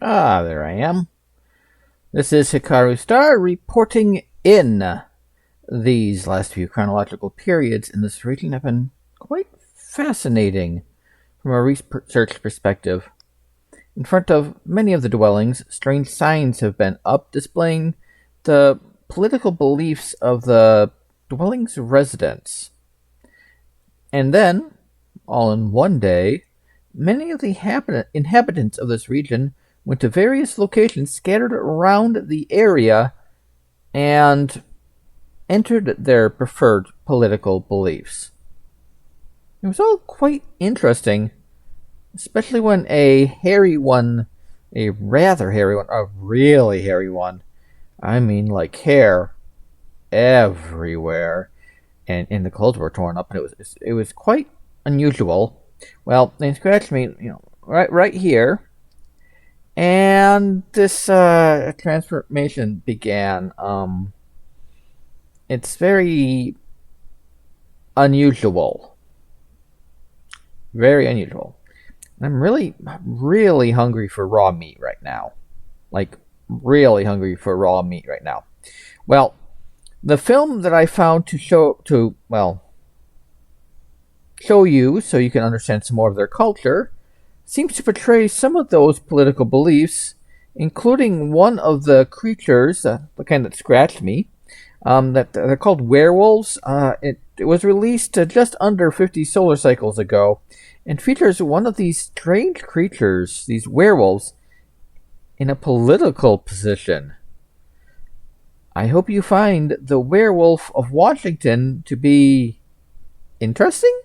Ah, there I am. This is Hikaru Star reporting in. These last few chronological periods in this region have been quite fascinating from a research perspective. In front of many of the dwellings, strange signs have been up displaying the political beliefs of the dwelling's residents. And then, all in one day, many of the inhabitants of this region went to various locations scattered around the area and entered their preferred political beliefs. It was all quite interesting, especially when a rather hairy one, a really hairy one, I mean like hair everywhere, and the clothes were torn up, and it was quite unusual. Well, they scratched me, right here, and this transformation began. It's very unusual, very unusual. I'm really, really hungry for raw meat right now. Like, really hungry for raw meat right now. Well, the film that I found to show you so you can understand some more of their culture seems to portray some of those political beliefs, including one of the creatures, the kind that scratched me, that they're called werewolves. It was released just under 50 solar cycles ago, and features one of these strange creatures, these werewolves, in a political position. I hope you find the Werewolf of Washington to be interesting.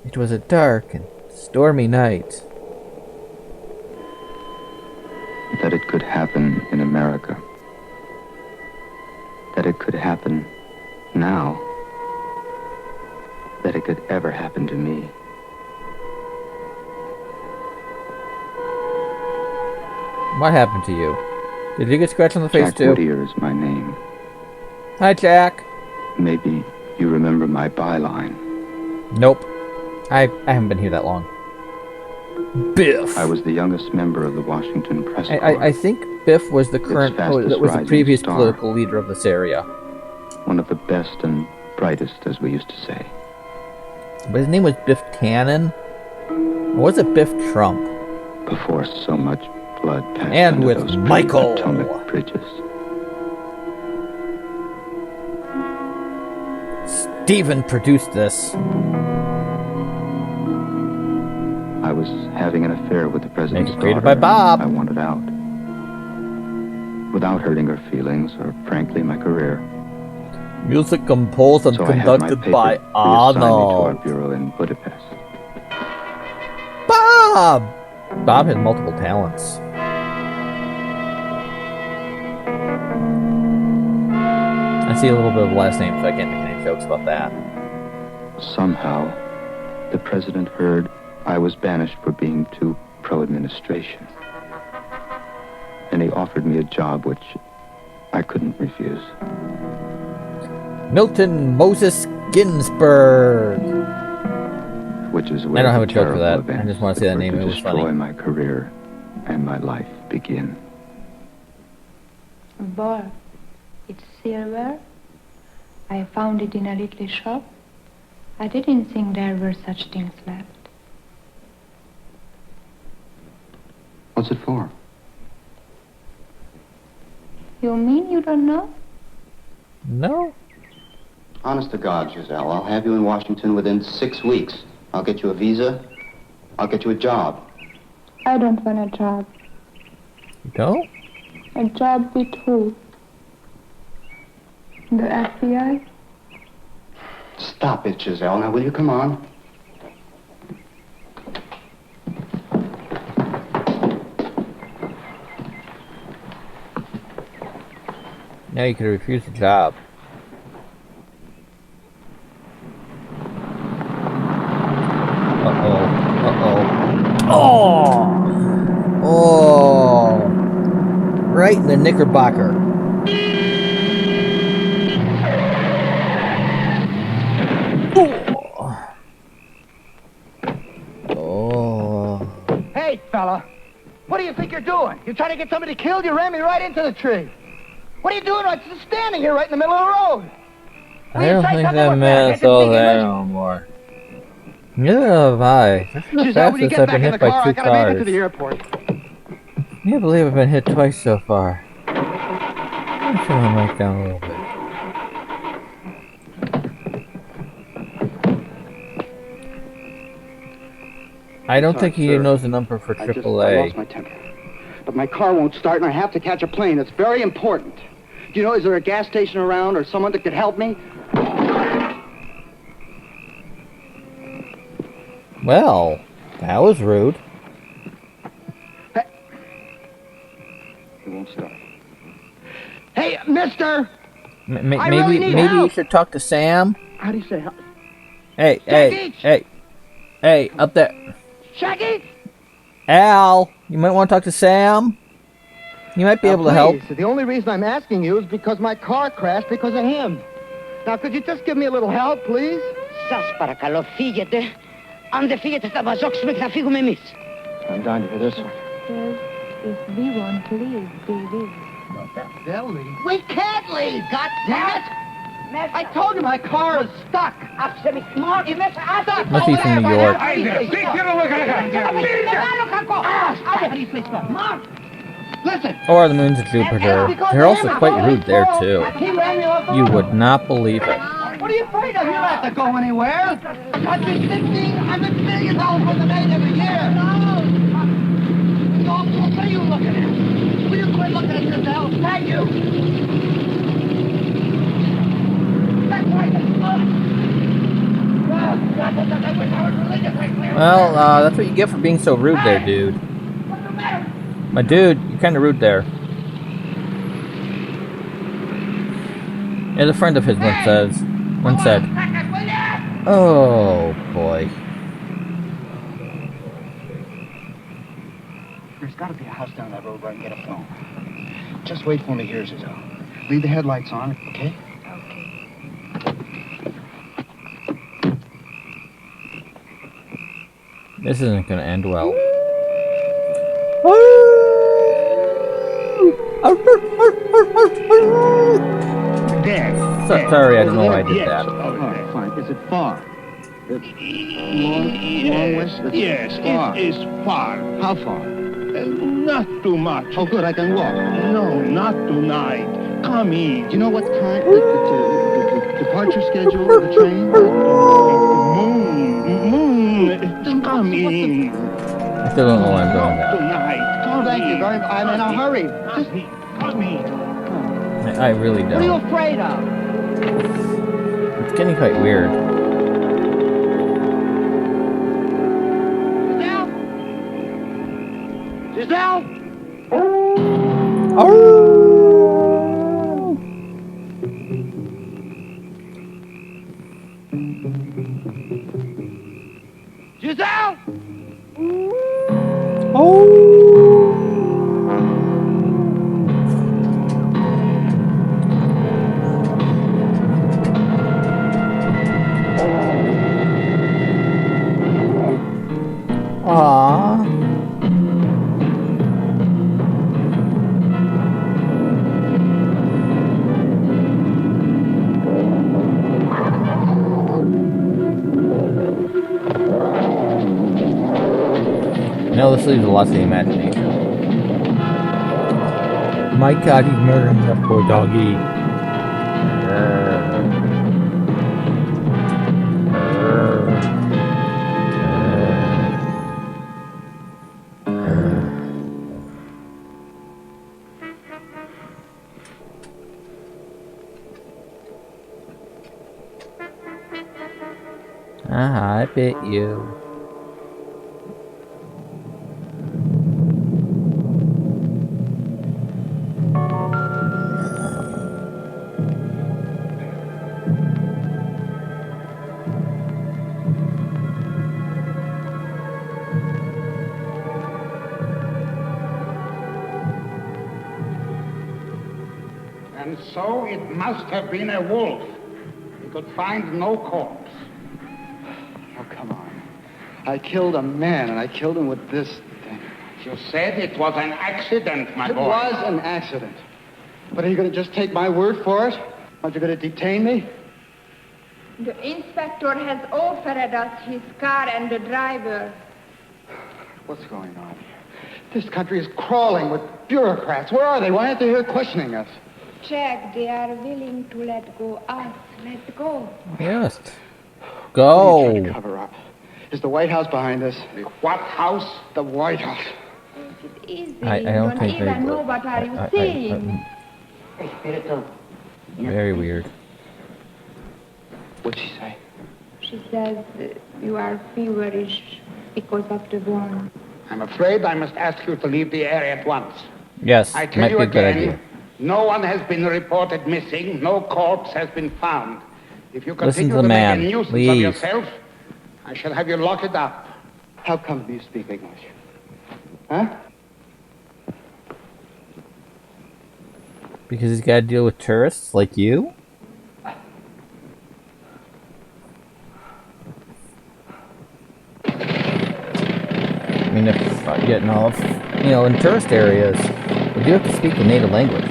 It was a dark and stormy night. That it could happen in America. That it could happen now. That it could ever happen to me. What happened to you? Did you get scratched on the face Jack too? Whittier is my name. Hi, Jack. Maybe you remember my byline. Nope. I haven't been here that long. Biff. I was the youngest member of the Washington Press Corps. I think Biff was the current, was the previous political leader of this area. One of the best and brightest, as we used to say. But his name was Biff Tannen? Or was it Biff Trump? Before so much blood passed and under with those Michael Potomac bridges. Steven produced this. I was having an affair with the president's daughter. Created by Bob. I wanted out. Without hurting her feelings or, frankly, my career. Music composed and conducted by Arnold. To our bureau in Budapest. Bob! Bob had multiple talents. I see a little bit of last name, so I can't make any jokes about that. Somehow, the president heard I was banished for being too pro-administration. And he offered me a job which I couldn't refuse. Milton Moses Ginsburg. Which is where I don't have a joke for that. I just want to say that name. It was funny. Destroy my career and my life begin. Boy, it's silver. I found it in a little shop. I didn't think there were such things left. What's it for? You mean you don't know? No. Honest to God, Giselle, I'll have you in Washington within 6 weeks. I'll get you a visa. I'll get you a job. I don't want a job. You don't? A job with who? The FBI? Stop it, Giselle. Now, will you come on? Now you could refuse the job. Oh! Right in the knickerbocker. Ooh. You trying to get somebody killed? You ran me right into the tree. What are you doing? I'm just standing here right in the middle of the road. I don't think that man's all there no more. Neither have I. This is the fastest I've been hit by 2 cars. Make it to the airport. I can't believe I've been hit twice so far. I'm turn the mic down a little bit. I don't think he knows the number for AAA. I lost my temper. But my car won't start and I have to catch a plane. It's very important. Do you know, is there a gas station around or someone that could help me? Well, that was rude. Hey. It won't start. Hey, mister! Maybe you should talk to Sam? How do you say help? Hey, up there. Shaggy! Al, you might want to talk to Sam. He might be able to help. The only reason I'm asking you is because my car crashed because of him. Now, could you just give me a little help, please? Σας παρακαλώ, φύγετε. Αν δεν φύγετε, θα μαζόξουμε και θα φύγουμε εμείς. I'm dying to hear this one. If we want to leave, we leave. They'll leave. We can't leave, God damn it! I told you my car is stuck. Must be from New York. Listen. Or the moons of Jupiter. They're also quite rude there, too. You would not believe it. What are you afraid of? You don't have to go anywhere. The country's $1,500 million worth of aid every year. What are you looking at? Will you quit looking at yourself? Thank you. Well, that's what you get for being so rude there, dude. My dude, you're kind of rude there. As a friend of his once said, oh boy. There's got to be a house down that road where I can get a phone. Just wait for me here, Giselle. Leave the headlights on, okay? This isn't going to end well. Sorry, I don't know why I did that. Oh, fine. Is it far? It's long west? Yes, far. it is far. How far? Not too much. Oh, good. I can walk. No, not tonight. Come in. Do you know what time? The departure schedule of the train? Moon. Come in. I still don't know why I'm doing that. Tonight. Come Thank you in. very much. I'm in a hurry. Just... Come in. I really What are you don't. afraid of? It's getting quite weird. Giselle? Giselle? Aww. No, this leaves a lot to the imagination. My God, he's murdering that poor doggy. I bit you. And so it must have been a wolf. We could find no corpse. Oh, come on. I killed a man, and I killed him with this thing. You said it was an accident, my It boy. was an accident. But are you going to just take my word for it? Aren't you going to detain me? The inspector has offered us his car and the driver. What's going on here? This country is crawling with bureaucrats. Where are they? Why aren't they here questioning us? Jack, they are willing to let go us. Let go. Yes. What are you trying to Go. cover up? Is the White House behind this? The what house? The White House. Take it easy. I You don't don't think they even know would. what are you saying. Very weird. What'd she say? She says you are feverish because of the burn. I'm afraid I must ask you to leave the area at once. Yes, I tell might you be a good again, idea. no one has been reported missing. No corpse has been found. If you Listen continue to the to man. make a nuisance Leave. of yourself, I shall have you lock it up. How come you speak English? Huh? Because he's got to deal with tourists like you? I mean, if I'm getting off, in tourist areas, we do have to speak the native language.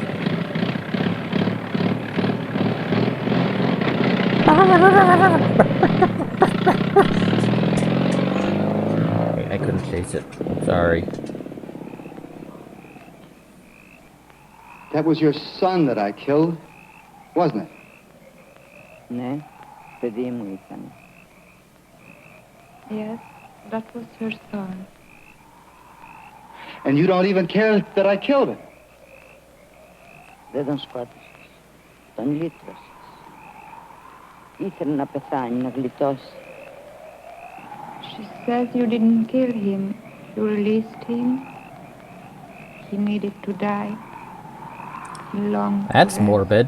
I couldn't chase it. Sorry. That was your son that I killed, wasn't it? Ne, pedimos, Ethan. Yes, that was her son. And you don't even care that I killed him. Vedem squadras. Τον λύτρωσες. Ήθελε να πεθάνει, να γλιτώσει. She says you didn't kill him. You released him. He needed to die. He longed to That's rest. morbid.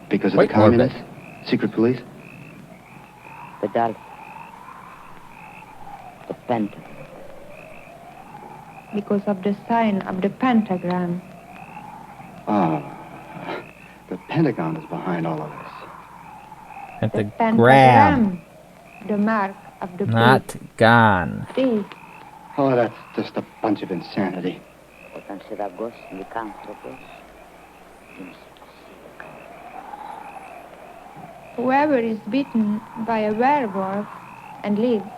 Because of Quite the communists? Secret police? Pedal. The pentagon. Because of the sign of the pentagram. Oh, the Pentagon is behind all of this. The Pentagram. The mark of the Not gone. beast. Oh, that's just a bunch of insanity. Όταν σε δαγκώσει λυκάνθρωπος, Whoever is bitten by a werewolf and lives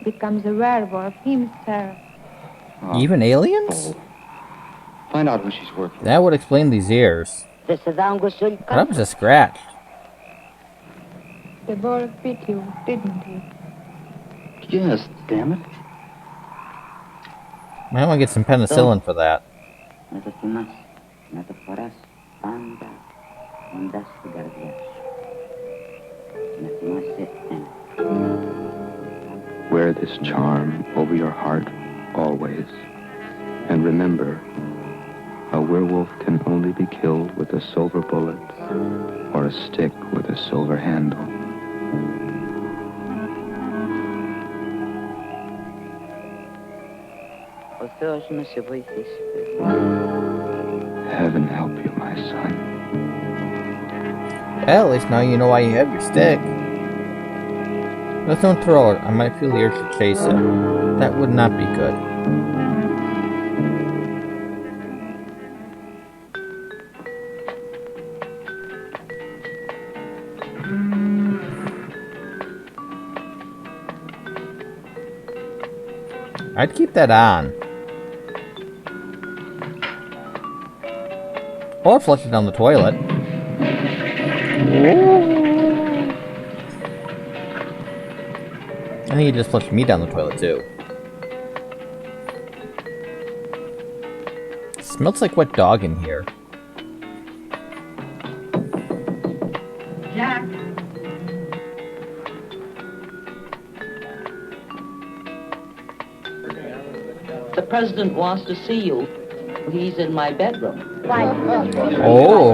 becomes a werewolf himself. Oh, Even aliens? bull. Find out who she's working with. That would explain these ears. δεν σε δάγκωσε ο But I'm λυκάνθρωπος. just scratched. The wolf bit you, didn't he? Yes, damn it. I want to get some penicillin for that. Να το θυμάσαι, να το φοράς πάντα κοντά στην καρδιά σου. Να θυμάσαι ένα. Wear this charm over your heart always. And remember, a werewolf can only be killed with a silver bullet or a stick with a silver handle. Ο Θεός να σε βοηθήσει, παιδί. Heaven help you, my son. Well, at least now you know why you have your stick. Let's don't throw it. I might feel the urge to chase it. That would not be good. I'd keep that on. Or flush it down the toilet. I think he just flushed me down the toilet too. Smells like wet dog in here. Jack. The president wants to see you. He's in my bedroom. Oh,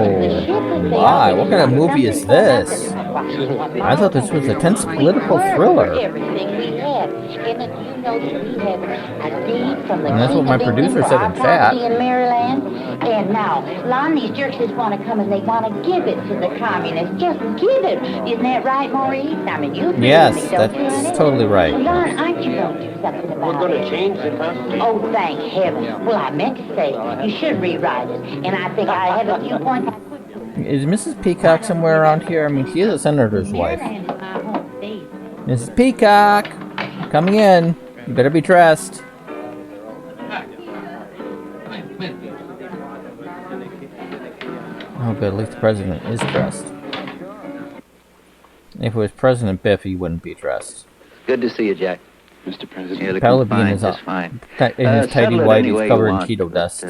why? What kind of movie is this? I thought this was a tense political thriller. Everything we had. And you know that we had a deed from the And that's King what my of England producer for said our in chat. property in Maryland. And now, a lot of these jerks just want to come and they want to give it to the communists. Just give it. Isn't that right, Maurice? I mean, you agree with me, Yes, don't you, that's honey? totally right. Well, Lon, aren't you going to do something about it? We're going to change the Constitution. Oh, thank heaven. Well, I meant to say, you should rewrite it. And I think I have a few points I could do. Is Mrs. Peacock somewhere around here? I mean, she is a senator's wife. Maryland is my home state. Mrs. Peacock, coming in. You better be dressed. Oh, good. At least the president is dressed. If it was President Biff, he wouldn't be dressed. Good to see you, Jack. Mr. President. You're Probably looking be in fine, his, just fine. in his tidy Settle it whities any way covered you in want, keto but, dust.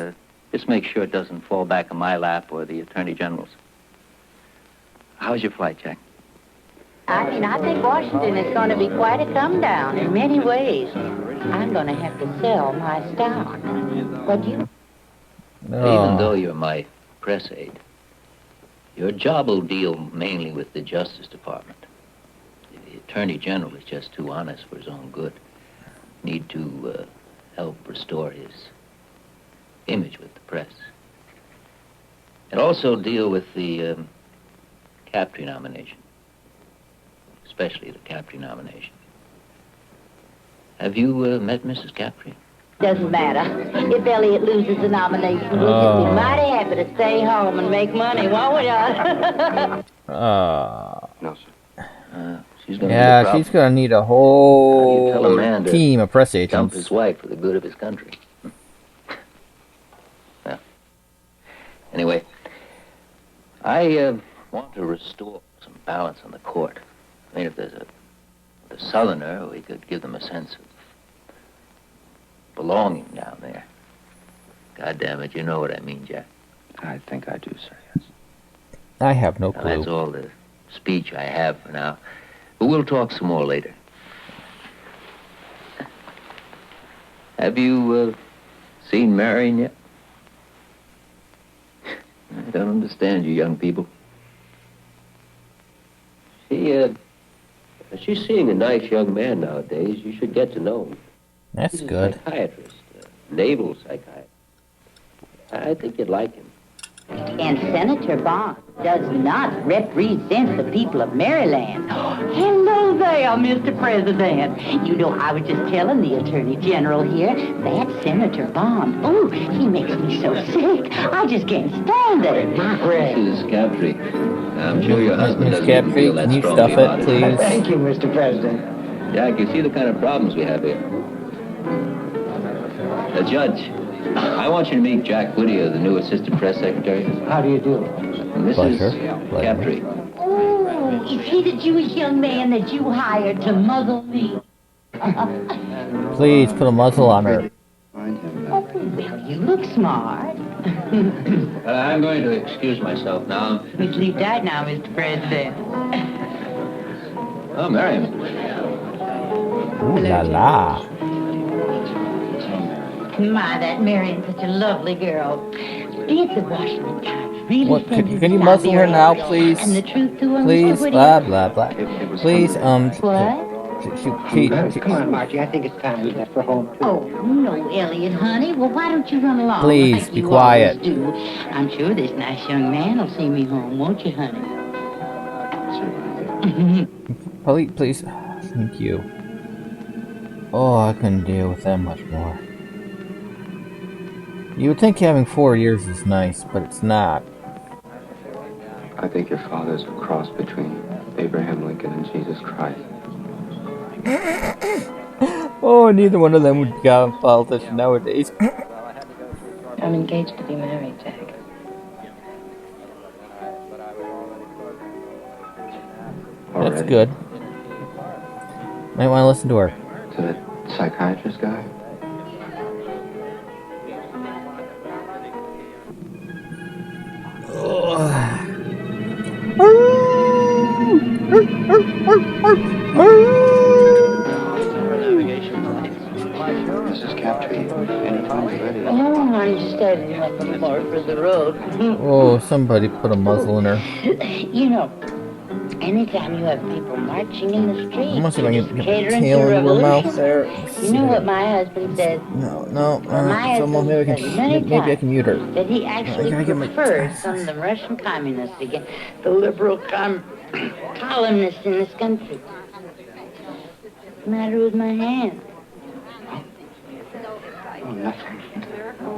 Just make sure it doesn't fall back in my lap or the Attorney General's. How's your flight, Jack? I think Washington is going to be quite a come down in many ways. I'm going to have to sell my stock. What do you... Even though you're my press aide, your job will deal mainly with the Justice Department. The Attorney General is just too honest for his own good. Need to help restore his image with the press. And also deal with the Captry nomination. Especially the Captry nomination. Have you met Mrs. Captry? Doesn't matter. If Elliot loses the nomination, we'll just be mighty happy to stay home and make money, won't we? No, sir. She's gonna Yeah, she's going to need a whole tell a man to team of press dump agents. his wife for the good of his country. Well, anyway, I want to restore some balance on the court. I mean, if there's a Southerner, we could give them a sense of belonging down there. God damn it, you know what I mean, Jack. I think I do, sir, yes. I have no Now, clue. that's all the speech I have for now. But we'll talk some more later. Have you seen Marion yet? I don't understand you young people. She's seeing a nice young man nowadays. You should get to know him. That's He's good. a psychiatrist, naval psychiatrist. I think you'd like him. And Senator Bond does not represent the people of Maryland. Hello there, Mr. President. You know, I was just telling the Attorney General here, that Senator Bond, oh, he makes me so sick. I just can't stand it. Mrs. Captry, I'm sure your husband Miss doesn't feel that Captry, can you strongly stuff about it, it. please? Thank you, Mr. President. Jack, you see the kind of problems we have here. Judge, I want you to meet Jack Whittier, the new assistant press secretary. How do you do? Mrs. Pleasure. Captry. Oh, is he the Jewish young man that you hired to muzzle me? Please put a muzzle on her. Oh, well, you look smart. I'm going to excuse myself now. We sleep tight now, Mr. President. Oh, Marion. Ooh la la. My, that Marion's such a lovely girl. It's a Washington Times. Really What, sends can you us muzzle her now, Siberia. please? And the truth to him, Please, Mr. Whittier. blah, blah, blah. Please, What? Come on, Margie. I think it's time we left for home, too. Oh, no, Elliot, honey. Well, why don't you run along? Please, like be you quiet. always do. I'm sure this nice young man will see me home, won't you, honey? Please. Thank you. Oh, I couldn't deal with that much more. You would think having 4 years is nice, but it's not. I think your father's a cross between Abraham Lincoln and Jesus Christ. Oh, neither one of them would become a politician nowadays. I'm engaged to be married, Jack. That's good. Might want to listen to her. To that psychiatrist guy? Mrs. Captry, any funds ready? Oh, I'm just having a little more for the road. Oh, somebody put a muzzle in her. You know, Anytime you have people marching in the streets, I'm gonna see if I you're can just get my catering to tail a into her mouth revolution. there. You know what my husband says? No, Well, my it's almost, maybe I husband says many can, maybe I times can mute her. that he I actually gotta get my. prefers some of the Russian communists against the liberal colonists in this country. What's the matter with my hand? Oh, nothing.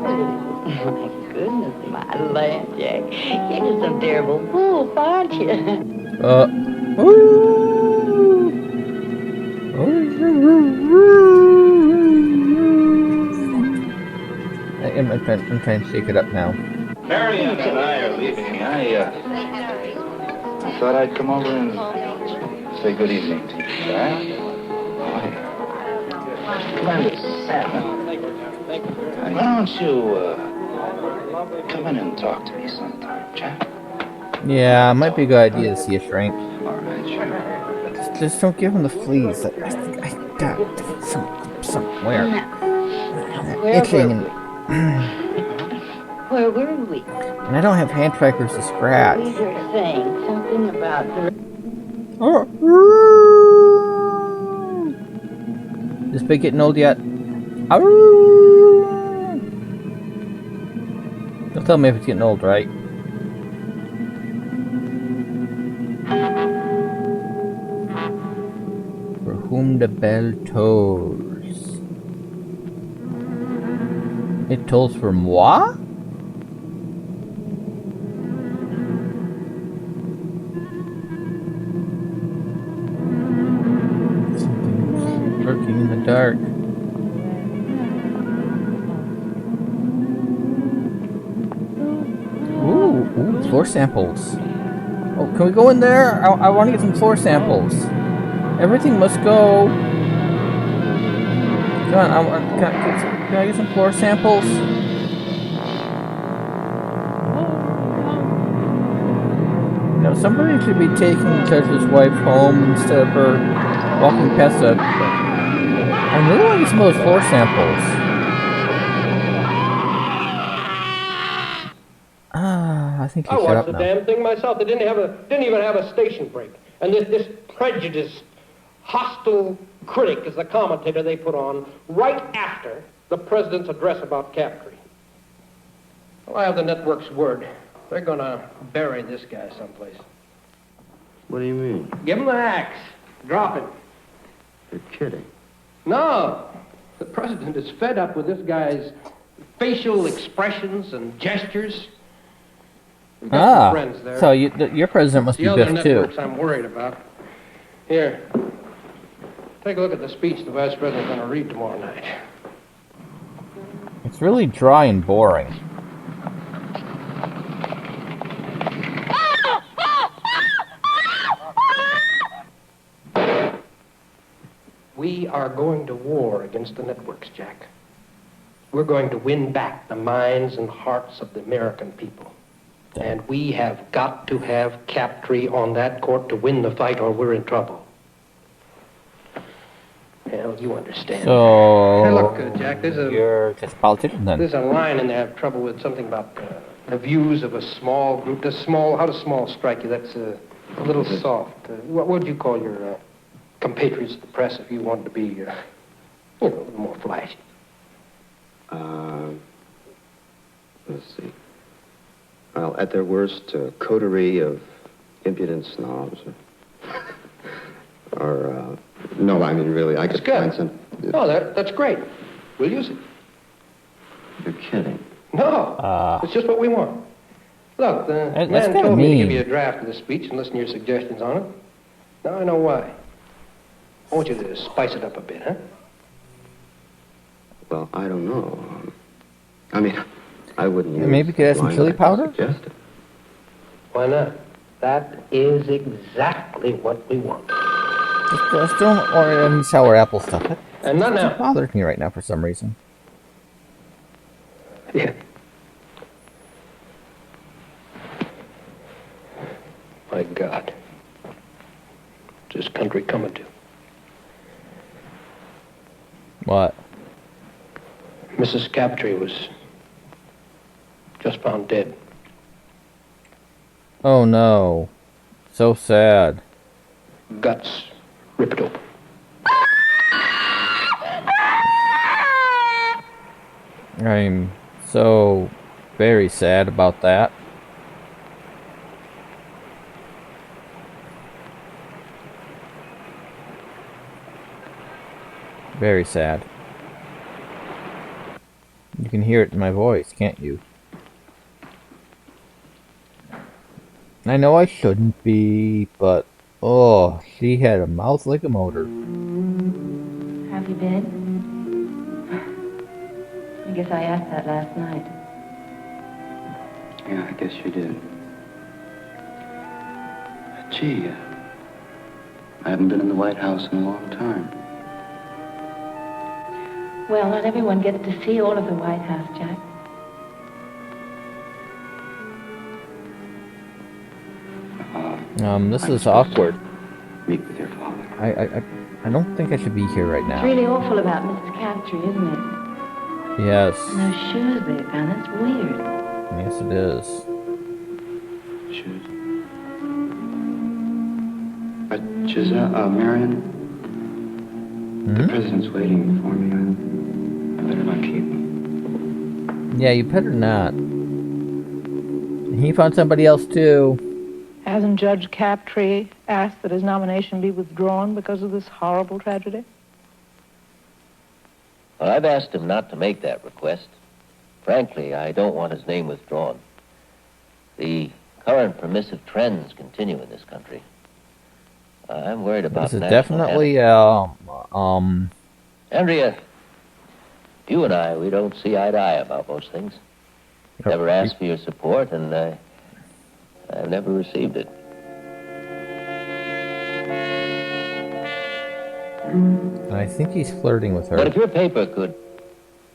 My goodness, my land, Jack. You're just some terrible fool, aren't you? I'm trying to shake it up now. Marianne and I are leaving. I thought I'd come over and say good evening to you, Jack. Glenda, why don't you come in and talk to me sometime, Jack? Yeah, it might be a good idea to see a shrink. All right, sure. Just don't give him the fleas. I think I got somewhere. Itching and Where were we? and I don't have hand trackers to scratch. We were saying something about the... This pig getting old yet? Don't tell me if it's getting old, right? For whom the bell tolls. It tolls for moi? Something lurking in the dark. Ooh, floor samples. Oh, can we go in there? I want to get some floor samples. Everything must go. Come on, can I get some floor samples? You know, somebody should be taking Judge's wife home instead of her walking past a... I really want to get some of those floor samples. I think you shut watched up the now. damn thing myself. They didn't even have a station break. And this prejudiced, hostile critic is the commentator they put on right after the president's address about capturing. Well, I have the network's word. They're gonna bury this guy someplace. What do you mean? Give him the axe. Drop him. You're kidding. No. The president is fed up with this guy's facial expressions and gestures. We've got some friends there. So your president must be the other biffed too. networks I'm worried about. Here, take a look at the speech the vice president's going to read tomorrow night. It's really dry and boring. We are going to war against the networks, Jack. We're going to win back the minds and hearts of the American people. And we have got to have Captree on that court to win the fight or we're in trouble. Hell, you understand. So... Hey, look, Jack, you're just a politician then. There's a line in there I have trouble with, something about the views of a small group. How does small strike you? That's a little soft. What would you call your compatriots of the press if you wanted to be, a little more flashy? Let's see. Well, at their worst, a coterie of impudent snobs. No, I mean, really, I could find some... No, that's great. We'll use it. You're kidding. No, it's just what we want. Look, the man told me to give you a draft of the speech and listen to your suggestions on it. Now I know why. I want you to spice it up a bit, huh? Well, I don't know. I mean, I wouldn't use... Maybe you could add some chili powder? Why not? That is exactly what we want. Just don't order any sour apple stuff. And not now. It bothers me right now for some reason. Yeah. My God. What's this country coming to? What? Mrs. Captree was just found dead. Oh no. So sad. guts ripped open. I'm so very sad about that. Very sad. You can hear it in my voice, can't you? I know I shouldn't be, but oh, she had a mouth like a motor. Have you been? I guess I asked that last night. Yeah, I guess you did. Gee, I haven't been in the White House in a long time. Well, not everyone gets to see all of the White House, Jack. This is awkward. Meet with your father. I don't think I should be here right It's now. really awful about Mrs. Crabtree, isn't it? Yes. And those shoes they found, that's weird. Yes, it is. Shoes. But Giselle, Marion, the president's waiting for me. I better not keep him. Yeah, you better not. He found somebody else too. Hasn't Judge Crabtree asked that his nomination be withdrawn because of this horrible tragedy? Well, I've asked him not to make that request. Frankly, I don't want his name withdrawn. The current permissive trends continue in this country. I'm worried about This is national definitely Andrea, you and I, we don't see eye to eye about most things. Never asked for your support, and I've never received it. I think he's flirting with her. But if your paper could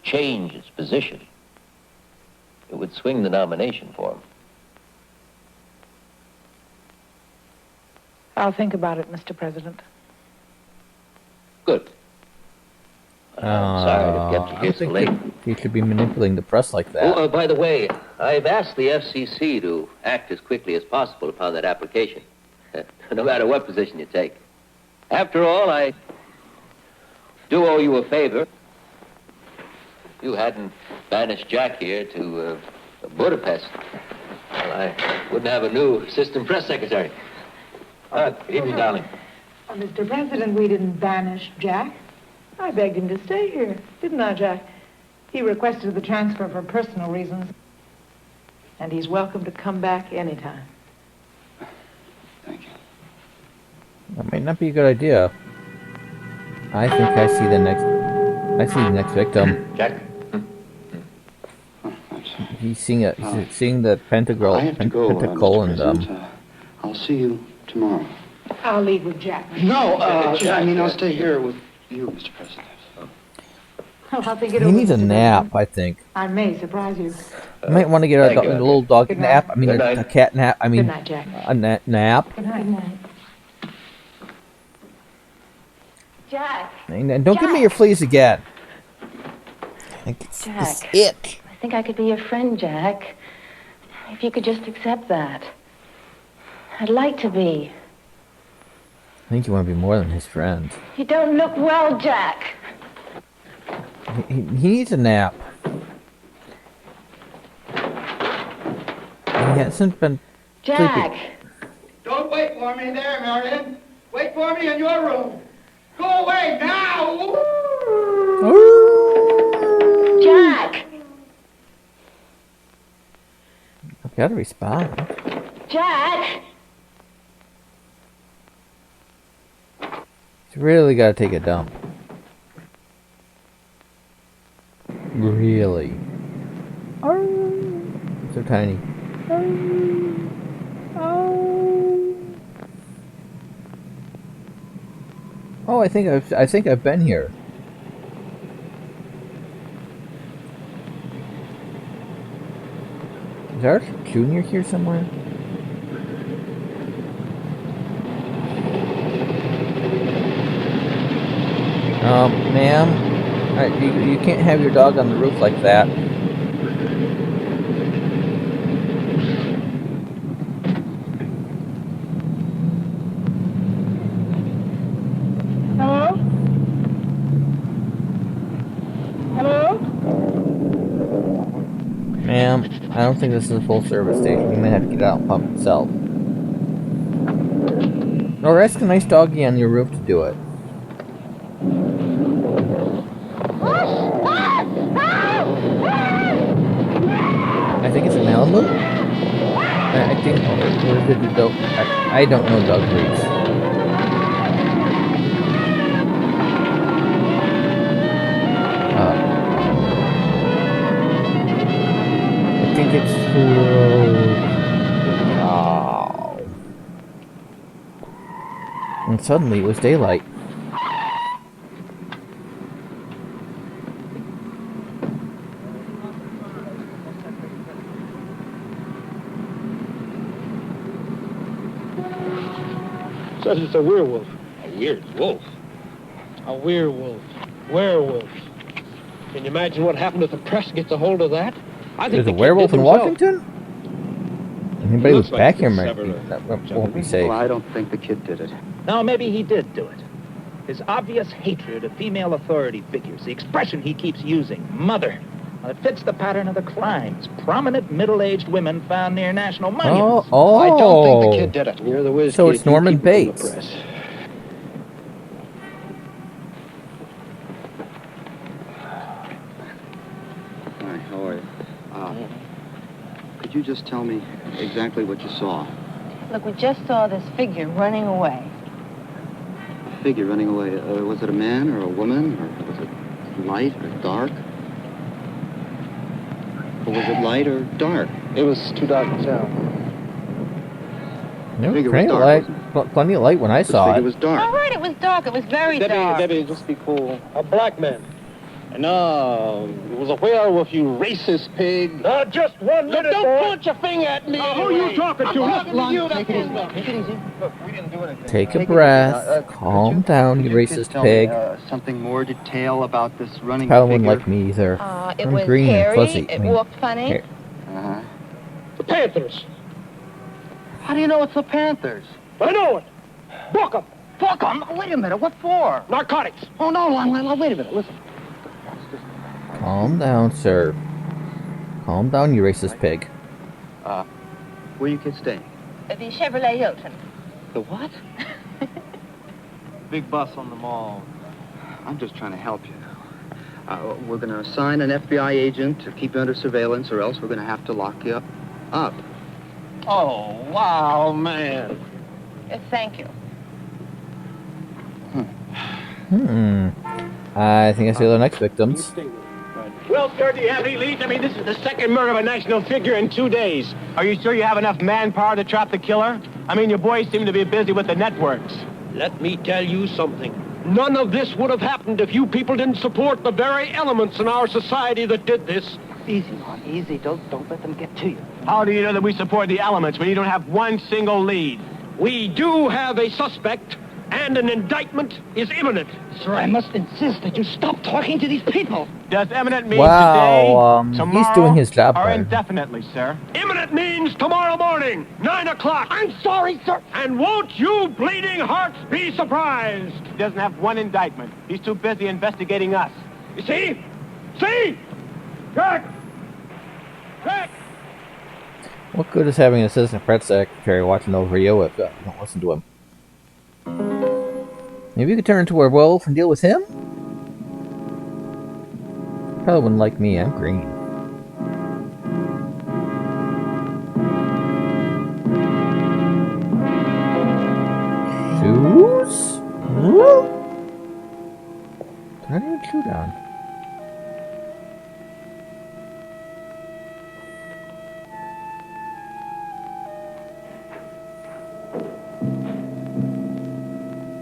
change its position, it would swing the nomination for him. I'll think about it, Mr. President. Good. I'm sorry to have kept you here so late. He should be manipulating the press like that. Oh, by the way, I've asked the FCC to act as quickly as possible upon that application, no matter what position you take. After all, I do owe you a favor. If you hadn't banished Jack here to Budapest, well, I wouldn't have a new assistant press secretary. Good evening, darling. Mr. President, we didn't banish Jack. I begged him to stay here, didn't I, Jack? He requested the transfer for personal reasons, and he's welcome to come back anytime. That might not be a good idea. I think I see the next victim. Jack. He's seeing the pentacle. I have to go, Mr. President. I'll see you tomorrow. I'll leave with Jack. No, I mean, I'll stay here with you, Mr. President. Well, I'll think it He over, needs a Mr. nap, President. I think. I may surprise you. You might want to get a little dog Good nap. night. I mean, Good a night. cat nap. I mean, Good night, Jack. a nap. Good night. Jack. And don't give me your fleas again. It's Jack. it. I think I could be your friend, Jack. If you could just accept that. I'd like to be. I think you want to be more than his friend. You don't look well, Jack. He needs a nap. He hasn't been sleeping. Jack. Don't wait for me there, Marion. Wait for me in your room. Go away now! Jack. I've got to respond. Jack. He's really got to take a dump. Really. So tiny. Oh, I think I've been here. Is Art Jr. here somewhere? Ma'am, you can't have your dog on the roof like that. Ma'am, I don't think this is a full-service station. You may have to get out and pump yourself. Or ask a nice doggy on your roof to do it. I think it's a Malamute. I think, or is it a dog? I don't know dog breeds. I think it's oh. And suddenly it was daylight. Says it's a werewolf. A weird wolf. A werewolf. Werewolf. Can you imagine what happened if the press gets a hold of that? I think There's the a kid werewolf did in himself. Washington? Anybody Looks was like back he here could might sever be, a that won't be safe. Well, I don't think the kid did it. No, maybe he did do it. His obvious hatred of female authority figures, the expression he keeps using, mother. Well, it fits the pattern of the crimes. Prominent middle-aged women found near national monuments. Oh. I don't think the kid did it. You're the whiz So kid. it's You Norman keep it from the Bates. press. Hi, how are you? Could you just tell me exactly what you saw? Look, we just saw this figure running away. A figure running away. Was it a man or a woman? Or was it light or dark? Or was it light or dark? It was too dark to tell. There was Figure plenty was of dark, light, plenty of light when I saw figure it. was dark. All right, it was dark. It was very dark. Debbie, just be cool. A black man. No, it was a werewolf, you racist pig. Just 1 minute, don't point your finger at me. Who are you talking to? Take it easy. Take it easy. Look, we didn't do anything. Take a breath. Calm down, you racist pig. Something more detail about this running Probably figure? wouldn't like me either. It I'm was green hairy. and fuzzy. It walked funny. Uh-huh. The Panthers. How do you know it's the Panthers? I know it. Book 'em. Fuck 'em. Wait a minute. What for? Narcotics. Oh, no, wait a minute. Listen. Calm down, sir. Calm down, you racist pig. Where are you kids staying? The Chevrolet Hilton. The what? Big bus on the mall. I'm just trying to help you. We're going to assign an FBI agent to keep you under surveillance, or else we're going to have to lock you up. Oh, wow, man. Thank you. I think I see the next victims. Well, sir, do you have any leads? I mean, this is the second murder of a national figure in 2 days. Are you sure you have enough manpower to trap the killer? I mean, your boys seem to be busy with the networks. Let me tell you something. None of this would have happened if you people didn't support the very elements in our society that did this. Easy, Lon, easy. Don't let them get to you. How do you know that we support the elements when you don't have one single lead? We do have a suspect, and an indictment is imminent. Sir, I must insist that you stop talking to these people. Does imminent mean Wow, today, tomorrow, he's doing his job or better. indefinitely, sir? Imminent means tomorrow morning, 9 o'clock. I'm sorry, sir. And won't you bleeding hearts be surprised? He doesn't have one indictment. He's too busy investigating us. You see? See? Jack! Jack! What good is having an assistant press secretary watching over you if you don't listen to him? Maybe you could turn into a werewolf and deal with him? Probably wouldn't like me, I'm green. Shoes? Woo! How do you chew down?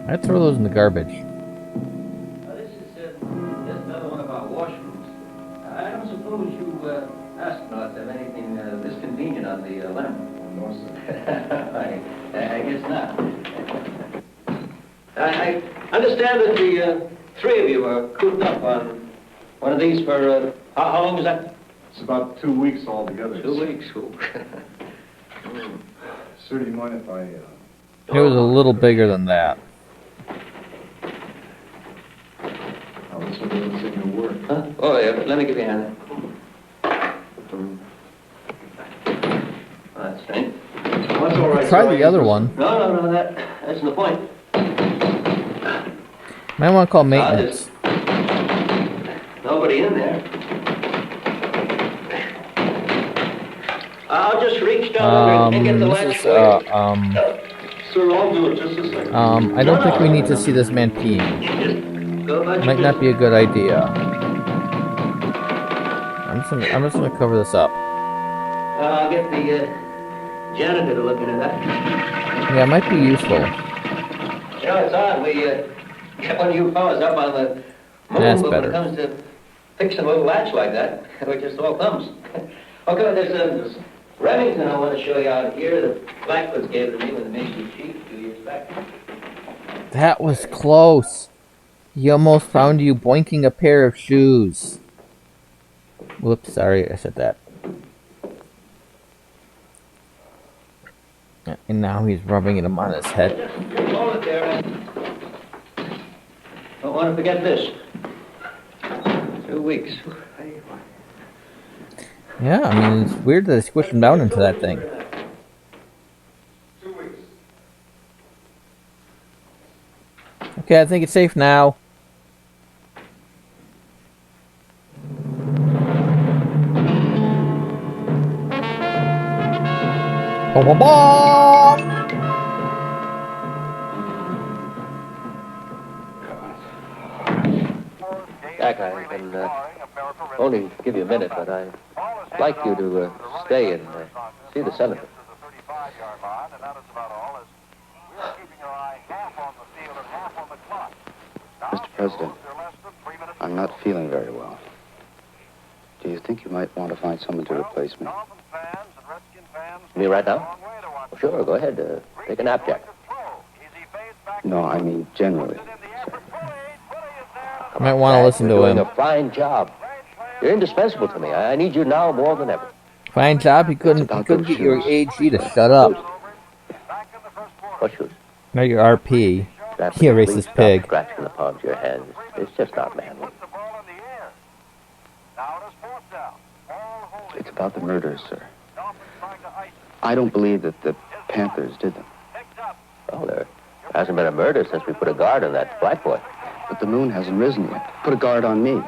I'd throw those in the garbage. This is just another one of our washrooms. I don't suppose you astronauts have anything this convenient on the lamp? No, sir. I guess not. I understand that the three of you are cooped up on one of these for, how long is that? It's about 2 weeks altogether. 2 weeks. Sir, do you mind if I... It was a little bigger than that. This one doesn't seem to work. Huh? Oh, yeah, let me give you a hand. could try the other one. No, that's the point. Might want to call maintenance. Nobody in there. I'll just reach down and get the latch for you. Sir, I'll do it just a second. I don't think we need to see this man peeing. Might not be a good idea. I'm just gonna cover this up. I'll get the janitor to look into that. Yeah, it might be useful. You know, it's odd. We get one of you fellas up on the moon, That's but better. when it comes to fixing a little latch like that, we're just all thumbs. Okay, there's Remington I want to show you out here. The Blackwoods gave it to me when they made the chief a few years back. That was close. He almost found you boinking a pair of shoes. Whoops, sorry, I said that. And now he's rubbing it on his head. Just hold it there, and don't want to forget this. 2 weeks. Yeah, I mean, it's weird that they squished him down into that thing. 2 weeks. Okay, I think it's safe now. Boom, boom, boom! Jack, I can only give you a minute, but I'd like you to stay and see the senator. Mr. President, I'm not feeling very well. Do you think you might want to find someone to replace me? Me right now? Well, sure, go ahead. Take a nap, Jack. No, I mean generally. Might want to listen to You're him. doing a fine job. You're indispensable to me. I need you now more than ever. Fine job. He couldn't get your AG to shut up. What shoes? No, your RP. He Please racist stop pig. scratching the palms of your hands. It's just not manly. It's about the murders, sir. I don't believe that the Panthers did them. Well, there hasn't been a murder since we put a guard on that black boy. But the moon hasn't risen yet. Put a guard on me.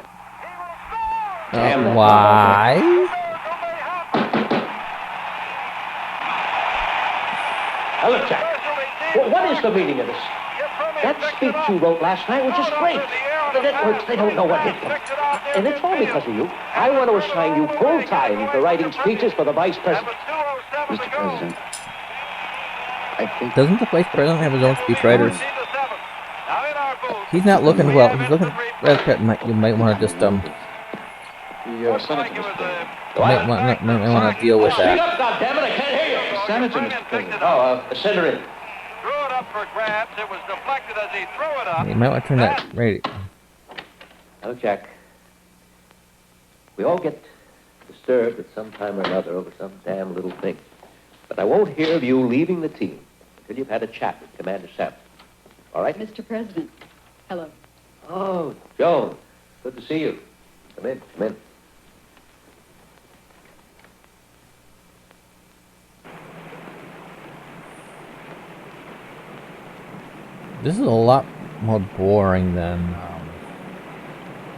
Why? Now look, Jack. What is the meaning of this? That speech you wrote last night was just great. The networks, they don't know what hit them. And it's all because of you. I want to assign you full time for writing speeches for the vice president. Mr. President, I think... Doesn't the vice president have his own speechwriters? He's not looking well. He's looking... You might want to just, The senator, Mr. President. might want to deal with Speak that. up, goddammit, I can't hear you. The senator, Mr. President. Oh, send her in. Threw it up for grabs. It was deflected as he threw it up. You might want to turn that radio. Now, Jack, we all get disturbed at some time or another over some damn little thing. But I won't hear of you leaving the team until you've had a chat with Commander Sam. All right? Mr. President, hello. Oh, Joan, good to see you. Come in, come in. This is a lot more boring than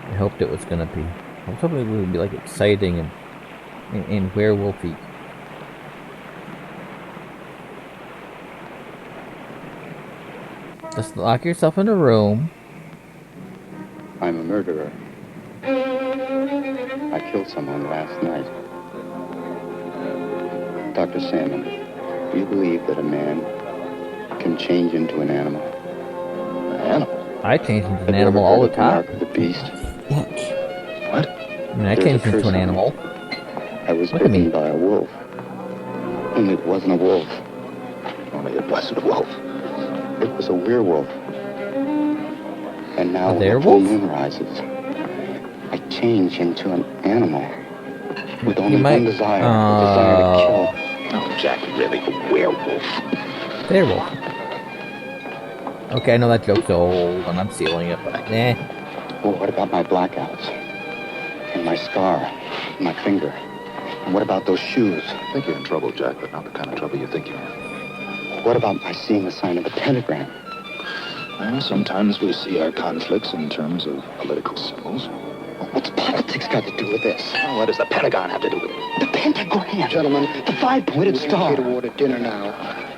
I hoped it was going to be. I was hoping it would be like exciting and werewolfy. Just lock yourself in a room. I'm a murderer. I killed someone last night. Dr. Salmon, do you believe that a man can change into an animal? An animal? I change into an animal all the time. Mark of the beast. What? I mean, I change into an animal. I was Look at me. bitten by a wolf. Only it wasn't a wolf. Only it wasn't a wolf. It was a werewolf. And now when the full werewolf? moon rises, I change into an animal with only might- one desire, the desire to kill. Oh, Jack, really, a werewolf. Werewolf. Okay, I know that joke's old and I'm stealing it, but eh. Well, what about my blackouts? And my scar? And my finger? And what about those shoes? I think you're in trouble, Jack, but not the kind of trouble you think you're in. What about my seeing a sign of a pentagram? Well, sometimes we see our conflicts in terms of political symbols. What's politics got to do with this? Well, what does the Pentagon have to do with it? The pentagram. Gentlemen, the five-pointed star. To order dinner now.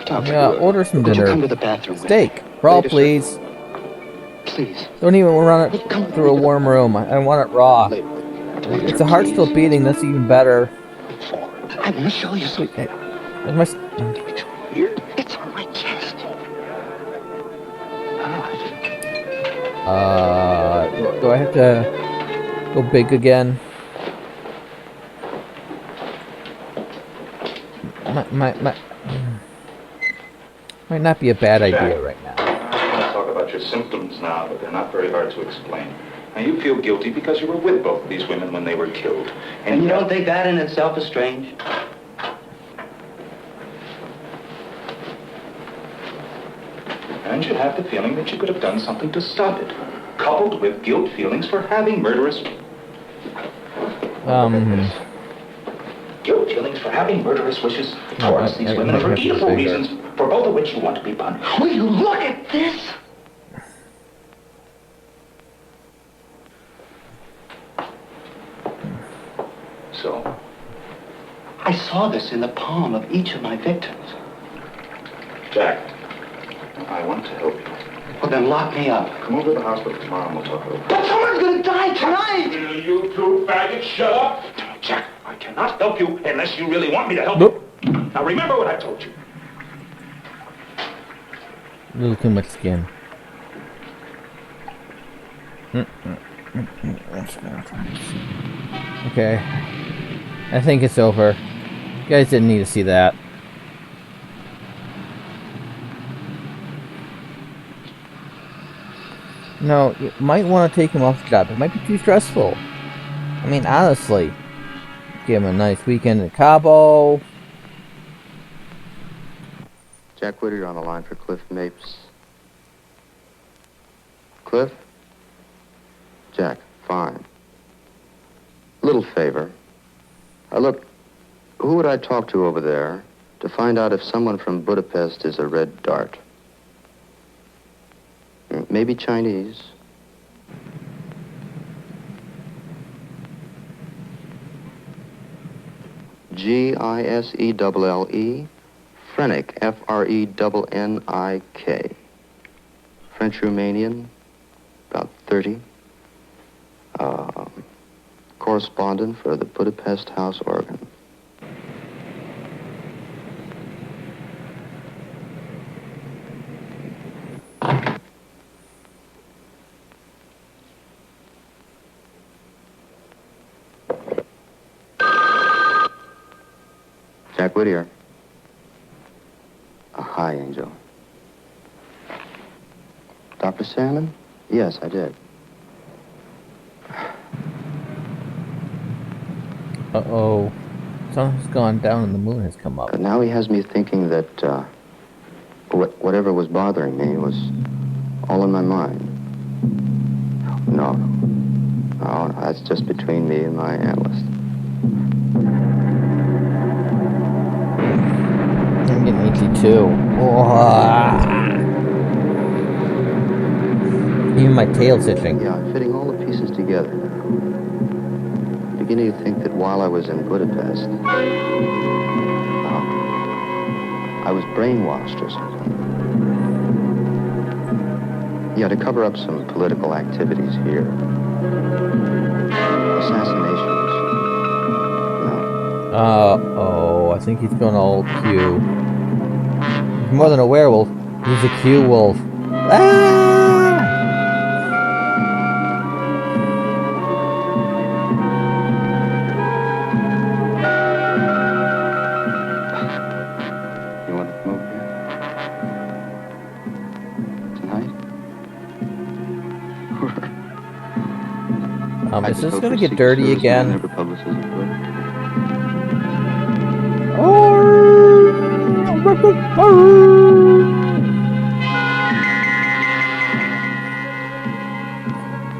Yeah, order some Could dinner. you come to the bathroom with Steak. me? Raw, Later, sir. please. Please. Don't even run it through a warm room. I want it raw. If the heart's still beating, that's even better. I want to show you something. Where's my... Here? It's on my chest. Do I have to go big again? Might not be a bad idea right now. I want to talk about your symptoms now, but they're not very hard to explain. Now, you feel guilty because you were with both of these women when they were killed. And you don't think that in itself is strange? And you have the feeling that you could have done something to stop it, coupled with guilt feelings for having murderous... Guilt feelings for having murderous wishes towards these women for evil reasons, for both of which you want to be punished. Will you look at this? So? I saw this in the palm of each of my victims. Jack, I want to help you. Well, then lock me up. Come over to the hospital tomorrow and we'll talk over it. But someone's gonna die tonight! Will you two faggots shut up? Jack, I cannot help you unless you really want me to help you. Now remember what I told you. A little too much skin. Okay. I think it's over. You guys didn't need to see that. No, you might want to take him off the job. It might be too stressful. I mean, honestly. Give him a nice weekend in Cabo. Jack Whittier on the line for Cliff Mapes. Cliff? Jack, fine. Little favor. Look, who would I talk to over there to find out if someone from Budapest is a red dart? Maybe Chinese. Giselle, Frenick, Frennik. French Romanian, about 30. Correspondent for the Budapest House Organ. Jack Whittier. Hi, Angel. Dr. Salmon? Yes, I did. Uh-oh. Something's gone down and the moon has come up. Now he has me thinking that whatever was bothering me was all in my mind. No, that's just between me and my analyst. I'm getting 82. Even my tail's itching. Yeah, I'm fitting all the pieces together now. Beginning to think that while I was in Budapest, I was brainwashed or something. Yeah, to cover up some political activities here. Assassinations. Uh-oh, I think he's going all Q. He's more than a werewolf. He's a Q-wolf. Ah! You want to come over here? Tonight? Is this going to get dirty again? Never publicism for it.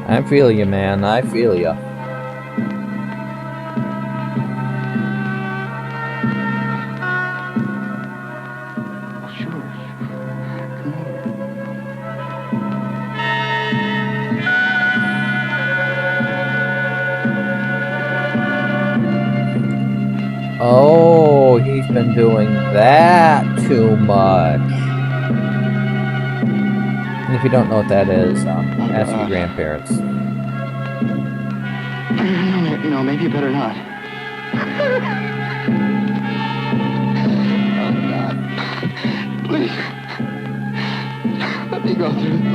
I feel you, man. I feel you. Sure. he's been doing that too much. And if you don't know what that is, ask your grandparents. No, maybe you better not. Oh, God. Please. Let me go through this.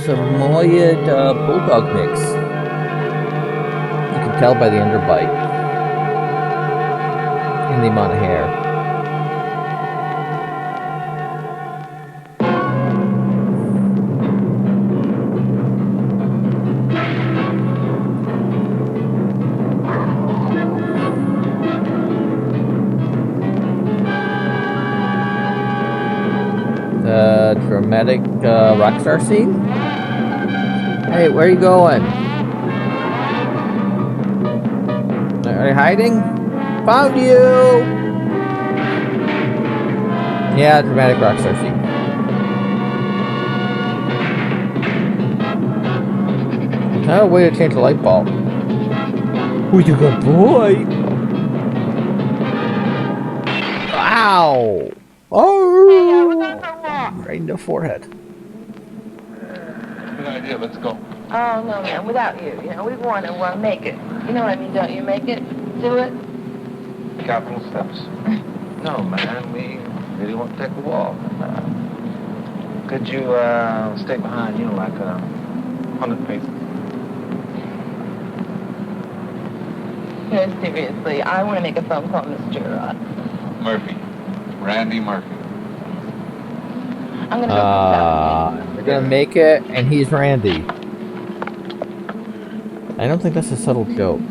Samoyed bulldog mix. You can tell by the underbite and the amount of hair. The dramatic rock star scene? Hey, where are you going? Are you hiding? Found you! Yeah, dramatic rock star scene. Not a way to change a light bulb. Who's a good boy? Ow! Oh! Right in the forehead. Good idea. Let's go. Oh, no, man, without you. You know, we want to make it. You know what I mean, don't you? Make it. Do it. Capital steps. No, man, we really want to take the walk. Could you stay behind, like 100 paces? No, seriously, I want to make a phone call, Mr. Murphy. Randy Murphy. I'm going to go We're gonna make it, and he's Randy. I don't think that's a subtle joke.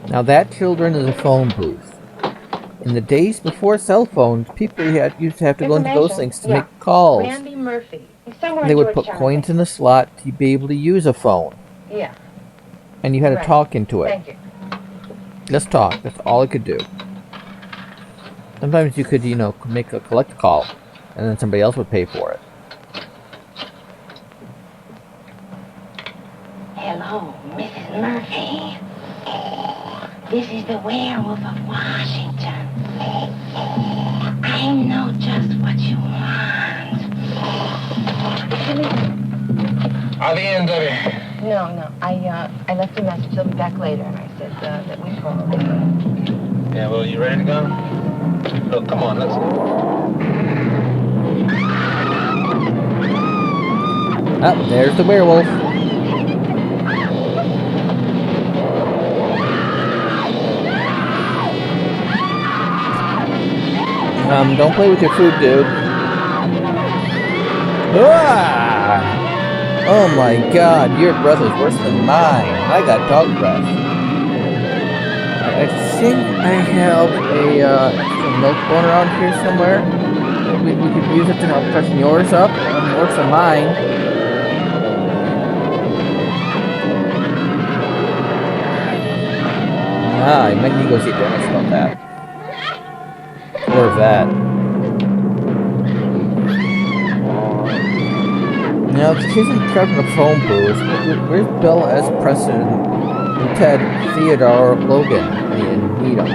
Now that, children, is a phone booth. In the days before cell phones, people used to have to go into those things to make calls. Randy Murphy. He's somewhere They in would put Georgetown, coins in the slot to be able to use a phone. Yeah. And you had to talk into it. Thank you. Just talk. That's all it could do. Sometimes you could, make a collect call, and then somebody else would pay for it. Hello, Mrs. Murphy. This is the Werewolf of Washington. I know just what you want. Are the ends of it? No. I left a message. I'll be back later, and I said that we called. Yeah, well, you ready to go? Look, come on, let's go. Oh, there's the werewolf. Don't play with your food, dude. Ah! Oh my god, your breath is worse than mine. I got dog breath. I think I have a extra milk bone around here somewhere. We could use it to help freshen yours up. It works on mine. I might need to go see a dentist about that. Or that. Now, if she isn't trapped in a phone booth, where's Bill as president and Ted Theodore Logan and Needham?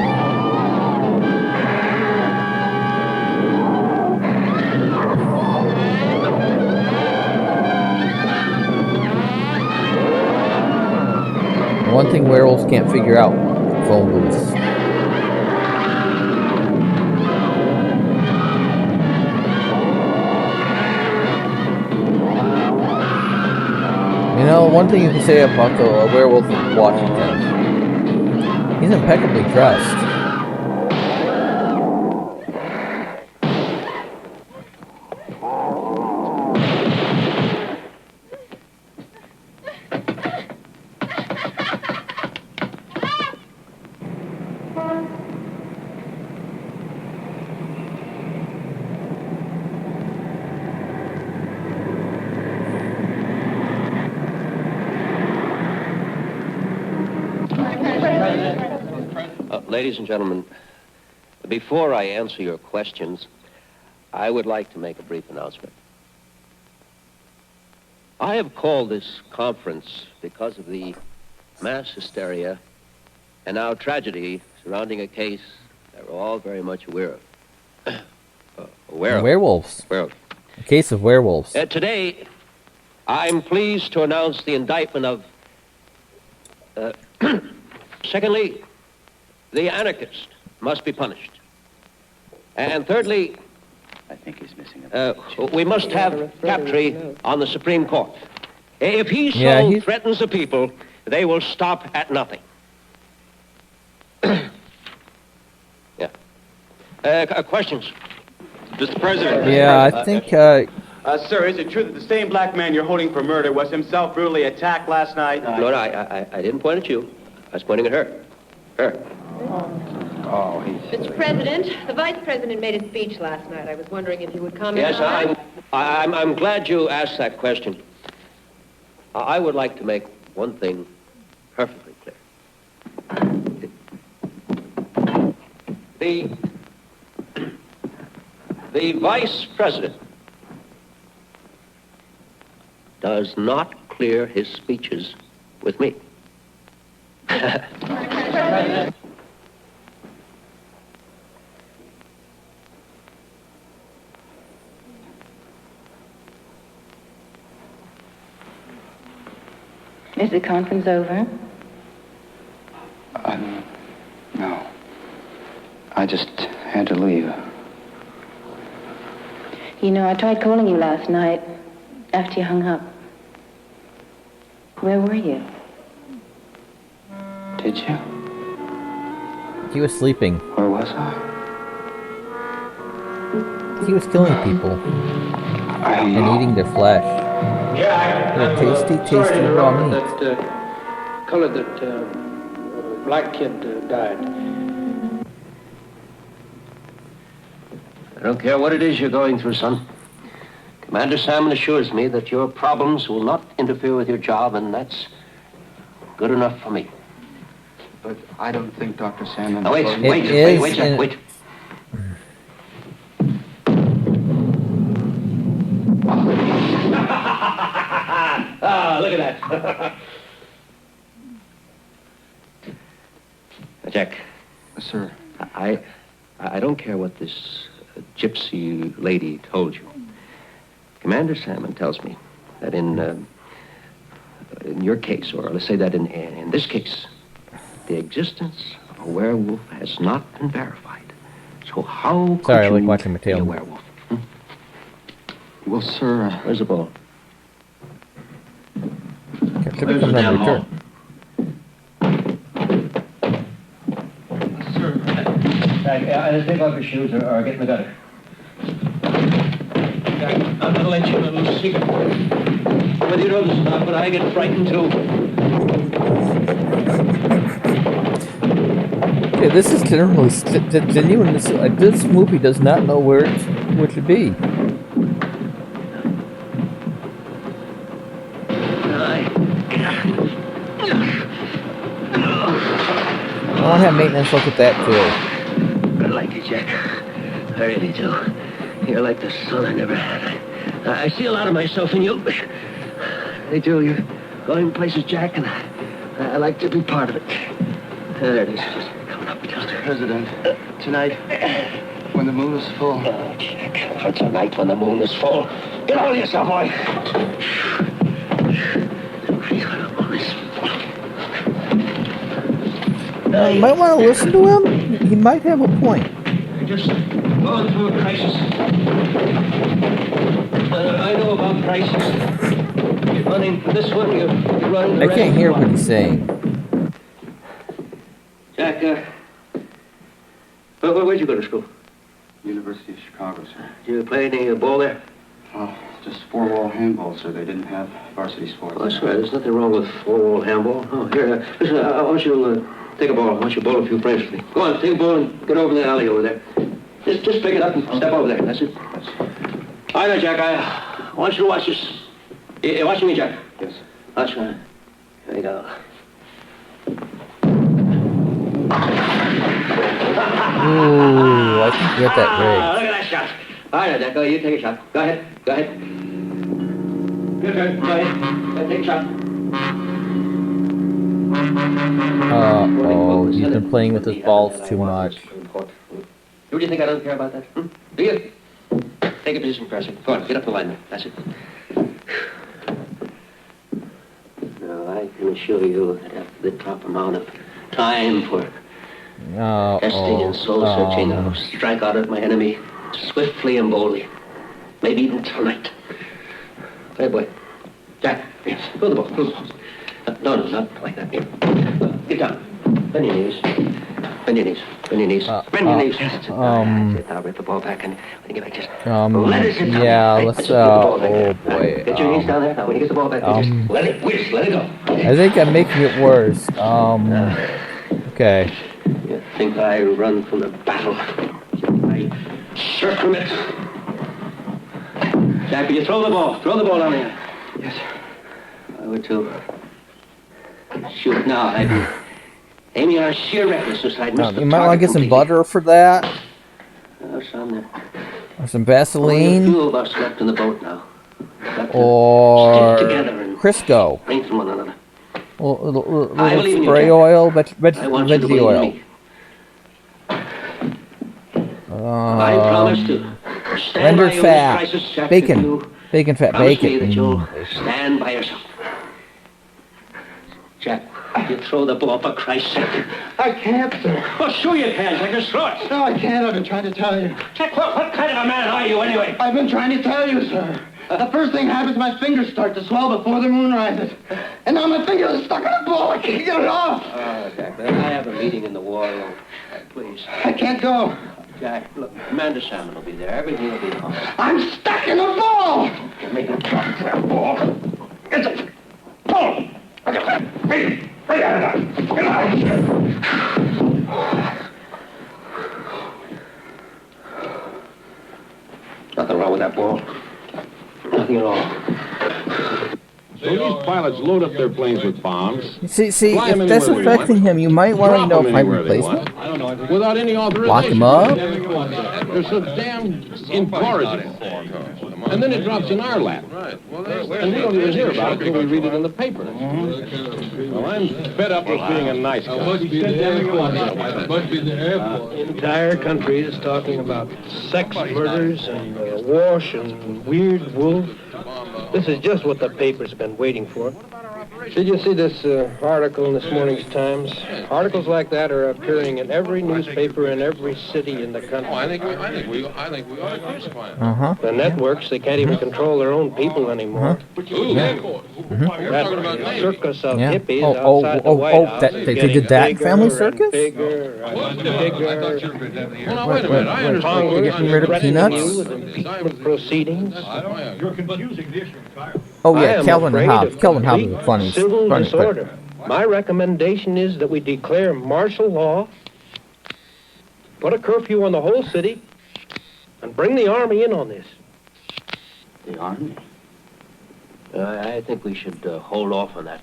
One thing werewolves can't figure out: phone booths. one thing you can say about the Werewolf of Washington. He's impeccably dressed. Ladies and gentlemen, before I answer your questions, I would like to make a brief announcement. I have called this conference because of the mass hysteria and now tragedy surrounding a case that we're all very much aware of. Werewolves. Werewolves. A case of werewolves. Today, I'm pleased to announce the indictment of, secondly, the anarchist must be punished. And thirdly, I think he's missing we must have Captree on the Supreme Court. If he threatens the people, they will stop at nothing. Questions? Mr. President. Yeah, I think... sir, is it true that the same black man you're holding for murder was himself brutally attacked last night? No, I didn't point at you. I was pointing at her. Her. Mr. President, the Vice President made a speech last night. I was wondering if you would comment Yes, on that. I'm glad you asked that question. I would like to make one thing perfectly clear. The Vice President does not clear his speeches with me. Is the conference over? No. I just had to leave. You know, I tried calling you last night after you hung up. Where were you? Did you? He was sleeping. Where was I? He was killing people. And eating their flesh. Yeah, tasty raw meat. That black kid died. I don't care what it is you're going through, son. Commander Salmon assures me that your problems will not interfere with your job, and that's good enough for me. But I don't think Dr. Salmon... Now, wait, Jack, wait. Ah, look at that. Jack. Sir. I don't care what this gypsy lady told you. Commander Salmon tells me that in your case, or let's say that in this case, the existence of a werewolf has not been verified. So how could Sorry, I you like watching be a Mateo. werewolf? Well, sir... Where's the ball? Should be coming on return. I take off your shoes or get in the gutter. I'm going to let you in a little secret. Whether you know this or not, but I get frightened too. Okay, this is generally... This movie does not know where it should be. I want to have maintenance look at that too. I like you, Jack. I really do. You're like the son I never had. I see a lot of myself in you. I do. You're going places, Jack, and I like to be part of it. There it is. Just coming up just Mr. President, tonight, when the moon is full... Oh, Jack, for tonight when the moon is full. Get hold of yourself, boy. You might want to listen to him. He might have a point. You're just going through a crisis. I know about crisis. You're running for this one, you're running the I rest can't of hear the what one. he's saying. Jack, where'd you go to school? University of Chicago, sir. Did you play any ball there? Oh, just four-wall handball, sir. They didn't have varsity sports. Oh, that's right. There's nothing wrong with four-wall handball. Oh, here, listen, I want you to take a ball. I want you to bowl a few frames for me. Go on, take a ball and get over in the alley over there. Just pick it up and step over there. That's it. All right, Jack, I want you to watch this. You watching me, Jack? Yes. Watch me. There you go. Ooh, I think you got that Look at that shot. All right, Jack, you take a shot. Go ahead. Go ahead. Your turn. Go ahead. Take a shot. Oh, he's been playing with his balls too much. Do you think I don't care about that? Do you? Take a position for a second. Go on, get up the line there. That's it. Now, I can assure you that after the proper amount of time for testing and soul searching, I'll strike out at my enemy swiftly and boldly. Maybe even tonight. Hey, boy. Jack, yes. Throw the ball. Throw the ball. No, not like that. Here. Get down. Bend your knees. Bend your knees. Bend your knees. Bend your knees. That's it. I'll rip the ball back and when you get back, just let it sit down. Yeah, Hey, let's, just get the ball back oh there. boy. Get your knees down there. Now, when you get the ball back, you just let it whiz. Let it go. I think I'm making it worse. Okay. You think I run from the battle? I shirk from it. Jack, will you throw the ball? Throw the ball down there. Yes. I would too. Shoot now. I'd be aiming on sheer recklessness. I'd miss the You might want to get some completely. butter for that. Some there. Or some Only a Vaseline. few of us left in the boat now. Got to Or stick together and Crisco. drink from one another. Little I believe in you, spray Jack. oil, I want you to veggie believe in oil. me. I promise to stand by rendered you in this fat. crisis, Jack, if Bacon. you Bacon fat. promise Bacon. me that you'll stand by yourself. Jack, you throw the ball for Christ's sake. I can't, sir. Well, sure you can, Jack. Just throw it. No, I can't. I've been trying to tell you. Jack, what kind of a man are you anyway? I've been trying to tell you, sir. The first thing happens, my fingers start to swell before the moon rises. And now my fingers are stuck in a ball. I can't get it off. Jack, I have a meeting in the war room. Please. I can't go. Jack, look, Commander Salmon will be there. Everything will be fine. I'm stuck in a ball. Make a drop for that ball. It's a ball. Get out of there. Get out. Nothing wrong with that ball. Nothing at all. So these pilots load up their planes with bombs. See, fly 'em if that's anywhere they affecting him, you might want to drop know 'em if I'm anywhere they replacement. want, without any authorization. Lock him up. They're so damn incorrigible. And then it drops in our lap. And we don't even hear about it until we read it in the paper. Well, I'm fed up with being a nice guy. Entire country is talking about sex murders and Wash and Weird Wolf. This is just what the paper's been waiting for. Did you see this article in this morning's Times? Articles like that are appearing in every newspaper in every city in the country. I think we ought to crucify him. The networks, they can't even control their own people anymore. That circus of hippies outside the White House is they getting did that bigger family and circus? bigger and bigger. Well, now, wait a minute. I understand. Congress Getting rid of threatening peanuts? you with impeachment proceedings. You're confusing the issue entirely. Oh I yeah, am Calvin and afraid Hobbes. of Calvin and Hobbes complete is funny. civil funny, disorder. My recommendation is that we declare martial law, put a curfew on the whole city, and bring the Army in on this. The Army? I think we should hold off on that.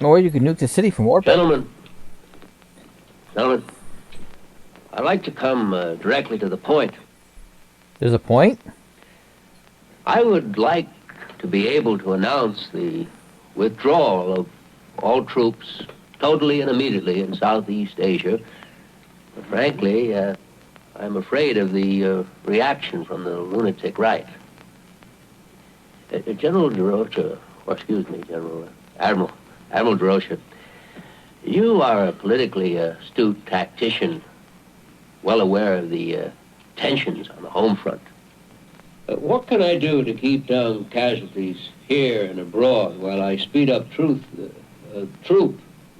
Or you could nuke the city from orbit. Gentlemen, I'd like to come directly to the point. There's a point? I would like to be able to announce the withdrawal of all troops totally and immediately in Southeast Asia. But frankly, I'm afraid of the reaction from the lunatic right. General DeRocha, Admiral DeRocha, you are a politically astute tactician, well aware of the tensions on the home front. What can I do to keep down casualties here and abroad while I speed up troop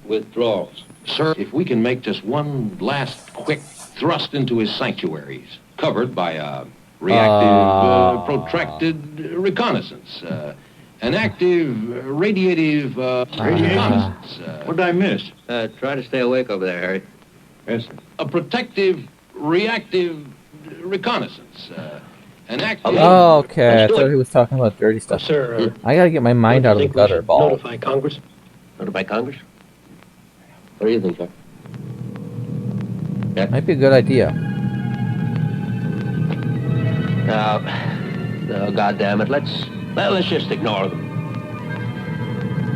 withdrawals? Sir, if we can make just one last quick thrust into his sanctuaries, covered by a reactive, protracted reconnaissance, an active, radiative reconnaissance. What did I miss? Try to stay awake over there, Harry. Yes, sir. A protective, reactive reconnaissance. An active... Oh, okay, I thought he was talking about dirty stuff. Sir, I gotta get my mind out of the gutter ball. Notify Congress? Notify Congress? What do you think, Jack? Jack? Might be a good idea. No, God damn it, let's just ignore them.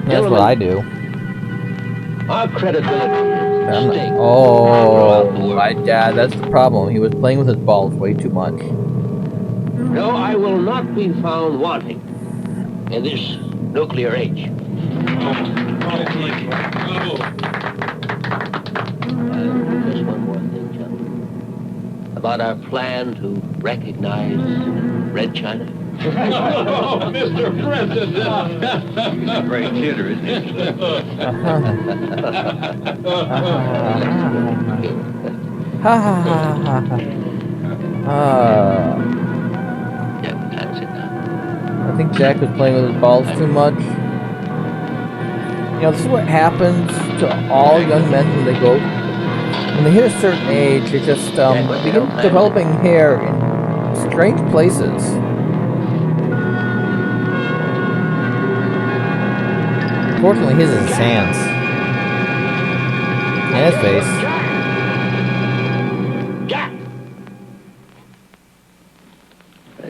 That's what I do. Our credibility Oh, my dad, that's the problem. He was playing with his balls way too much. No, I will not be found wanting in this nuclear age. Just one more thing, John. About our plan to recognize Red China. Oh, Mr. President! He's a great kidder, isn't Ha ha ha ha. I think Jack was playing with his balls too much. You know, this is what happens to all young men when they hit a certain age. They just begin developing hair in strange places. Unfortunately, his is his hands and his face.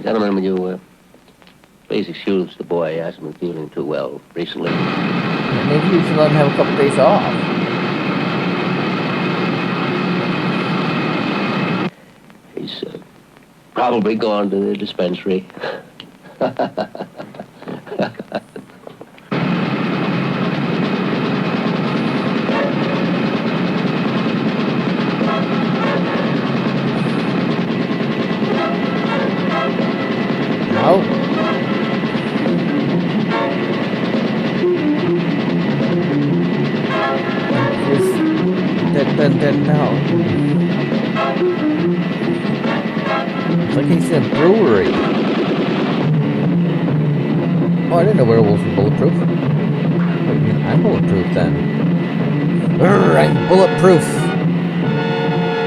Gentlemen, will you please excuse the boy? He hasn't been feeling too well recently. Maybe you should let him have a couple days off. He's probably gone to the dispensary. No. Then no. It's like he's in a brewery. Oh, I didn't know werewolves were bulletproof. I'm bulletproof then. Urgh, I'm bulletproof.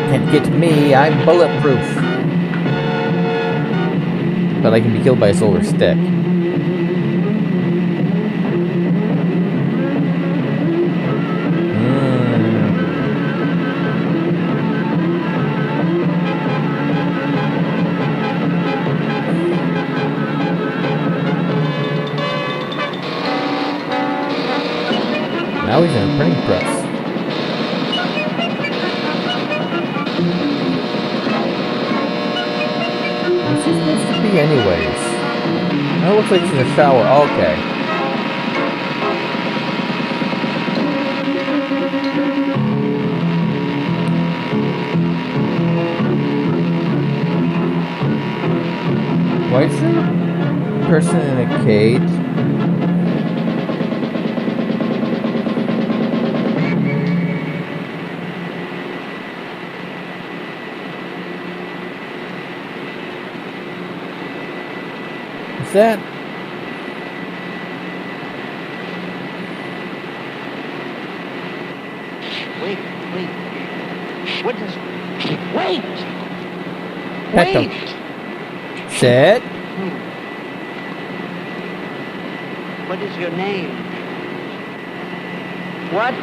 Can't get me, I'm bulletproof. But I can be killed by a silver stick. Now he's in a printing press. What's he supposed to be anyways? Oh, it looks like he's in a shower. Okay. Why is there a person in a cage? That wait. What is... Wait! Wait! Sit. What is your name? What?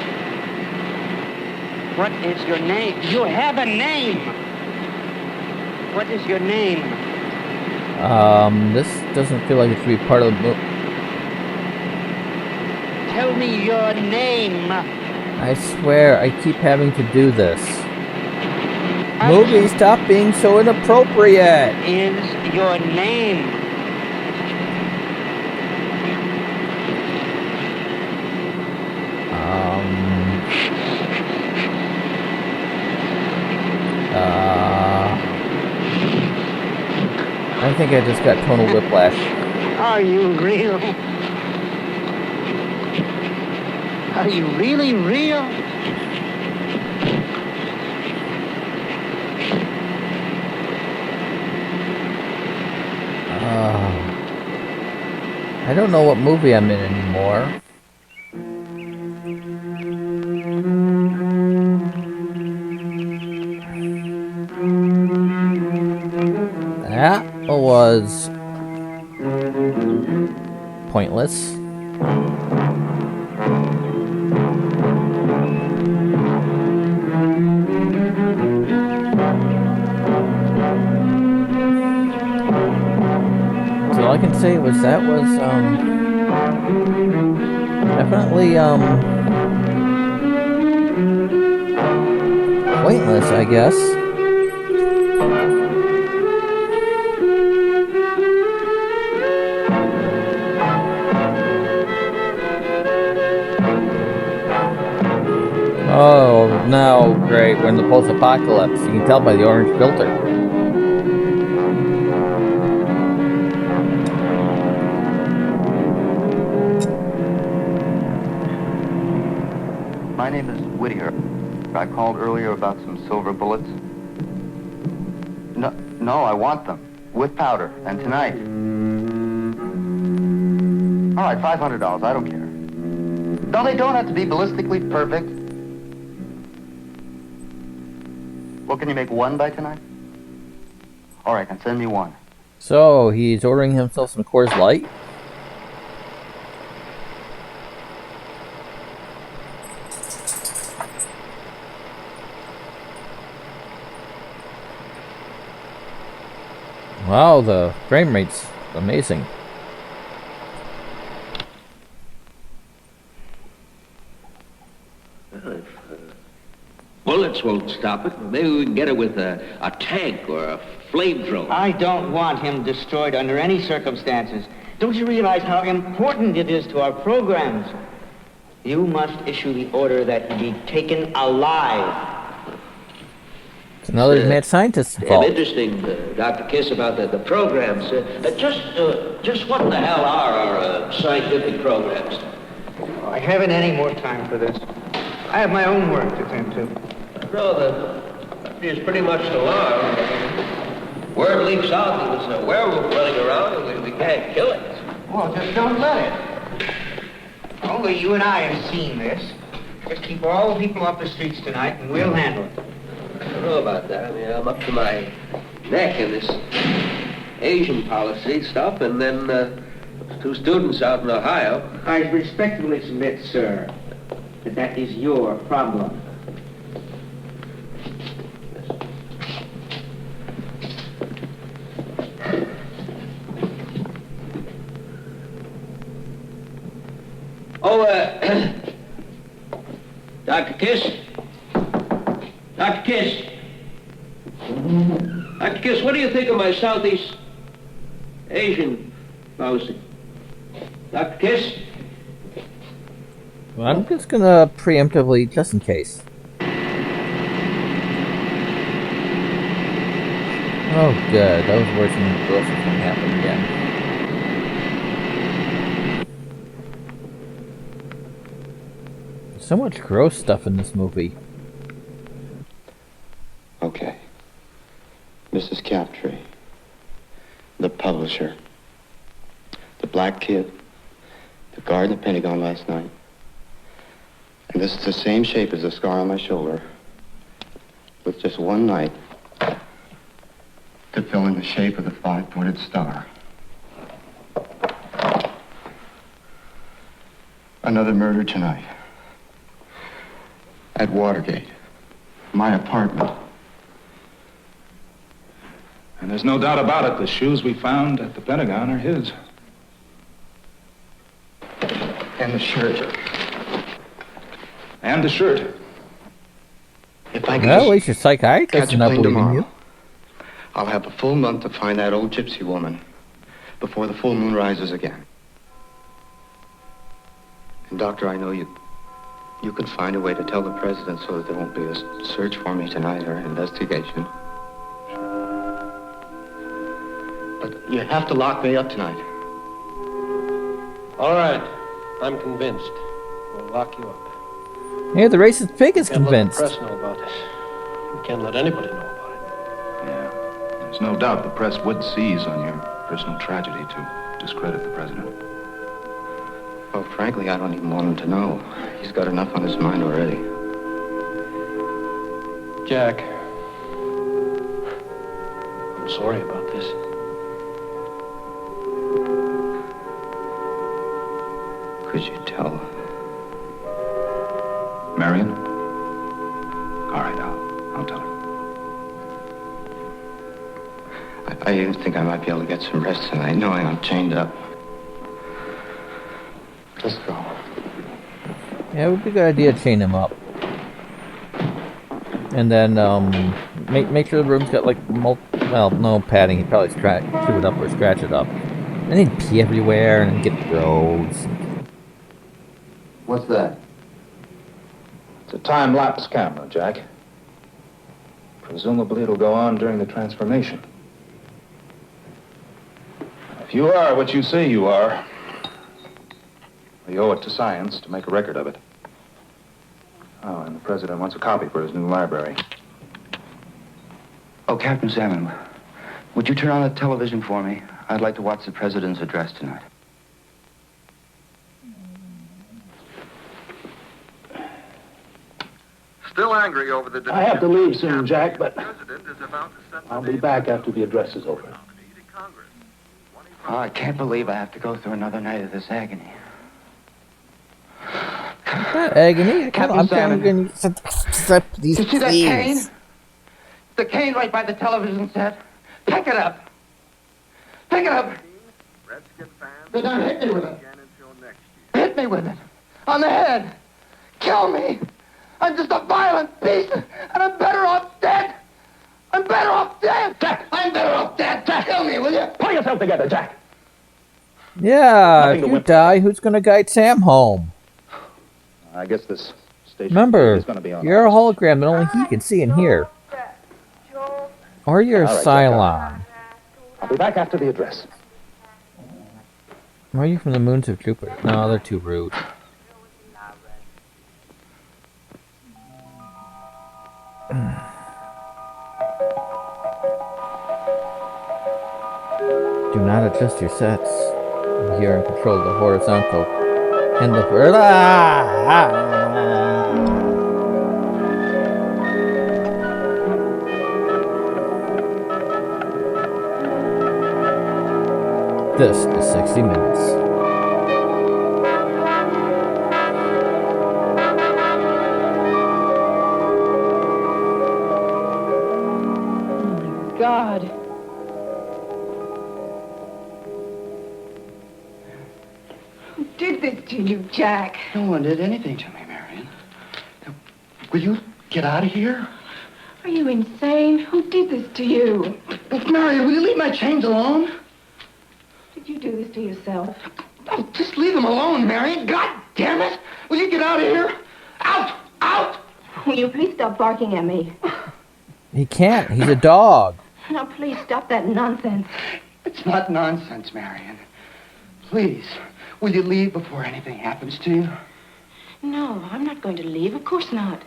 What is your name? You have a name! What is your name? This doesn't feel like it should be part of the movie. Tell me your name. I swear, I keep having to do this. Movie, stop being so inappropriate. Is your name? I think I just got tonal whiplash. Are you real? Are you really real? I don't know what movie I'm in anymore. That was pointless. So all I can say was that was definitely pointless, I guess. Oh, no, great. We're in the post-apocalypse. You can tell by the orange filter. My name is Whittier. I called earlier about some silver bullets. No, I want them. With powder. And tonight. All right, $500. I don't care. No, they don't have to be ballistically perfect. Well, can you make one by tonight? All right, then send me one. So, he's ordering himself some Coors Light? Wow, the frame rate's amazing. Well, if bullets won't stop it, maybe we can get it with a tank or a flamethrower. I don't want him destroyed under any circumstances. Don't you realize how important it is to our programs? You must issue the order that he be taken alive. It's another mad scientist's fault. Interesting, Dr. Kiss, about the programs. Just what the hell are our scientific programs? I haven't any more time for this. I have my own work to tend to. No, he's pretty much alarmed. Word leaks out that there's a werewolf running around and we can't kill it. Well, just don't let it. Only you and I have seen this. Just keep all the people off the streets tonight and we'll handle it. I don't know about that. I mean, I'm up to my neck in this Asian policy stuff, and then 2 students out in Ohio. I respectfully submit, sir, that is your problem. Oh, Dr. Kiss? Dr. Kiss? Dr. Kiss, what do you think of my Southeast Asian policy? Dr. Kiss? Well, I'm just gonna preemptively, just in case. Oh, good. That was worse than the gross was gonna happen again. So much gross stuff in this movie. Okay. Mrs. Captree. The publisher. The black kid. The guard in the Pentagon last night. And this is the same shape as the scar on my shoulder. With just one knife to fill in the shape of the 5-pointed star. Another murder tonight. At Watergate. My apartment. And there's no doubt about it, the shoes we found at the Pentagon are his. And the shirt. And the shirt. If I can Well, at least your psychiatrist catch a is not plane believing tomorrow, you. I'll have a full month to find that old gypsy woman before the full moon rises again. And Doctor, I know you can find a way to tell the president so that there won't be a search for me tonight or an investigation. But you have to lock me up tonight. All right. I'm convinced. We'll lock you up. Yeah, the racist pig is convinced. Can't let the press know about this. We can't let anybody know about it. Yeah. There's no doubt the press would seize on your personal tragedy to discredit the president. Well, frankly, I don't even want him to know. He's got enough on his mind already. Jack, I'm sorry about this. Could you tell? Marion? All right, I'll tell her. I even think I might be able to get some rest tonight, knowing I'm chained up. Let's go. Yeah, it would be a good idea to chain him up. And then, make sure the room's got, like, well, no padding. He'd probably chew it up or scratch it up. And he'd pee everywhere and get gross. What's that? It's a time-lapse camera, Jack. Presumably it'll go on during the transformation. If you are what you say you are, we owe it to science to make a record of it. Oh, and the president wants a copy for his new library. Oh, Captain Salmon, would you turn on the television for me? I'd like to watch the president's address tonight. Still angry over the... I have to leave soon, Jack, but I'll be back after the address is over. Oh, I can't believe I have to go through another night of this agony. Not agony. I'm trying to accept these You see that cane? things. The cane right by the television set. Pick it up. Pick it up. Then don't hit me with it. Hit me with it. On the head. Kill me. I'm just a violent beast, and I'm better off dead. I'm better off dead. Jack! I'm better off dead. Kill me, will you? Pull yourself together, Jack. Yeah, if you die, who's going to guide Sam home? I guess this station Remember, is going to be on. you're a hologram that only he can see and hear. Or you're a All right, Cylon. I'll be back after the address. Or are you from the moons of Jupiter? No, they're too rude. Do not adjust your sets. You're in control of the horizontal and the vertical. This is 60 Minutes. God. Who did this to you, Jack? No one did anything to me, Marion. Will you get out of here? Are you insane? Who did this to you? Marion, will you leave my chains alone? Did you do this to yourself? Oh, just leave them alone, Marion. God damn it! Will you get out of here? Out! Out! Will you please stop barking at me? He can't. He's a dog. Now, please stop that nonsense. It's not nonsense, Marion. Please, will you leave before anything happens to you? No, I'm not going to leave. Of course not.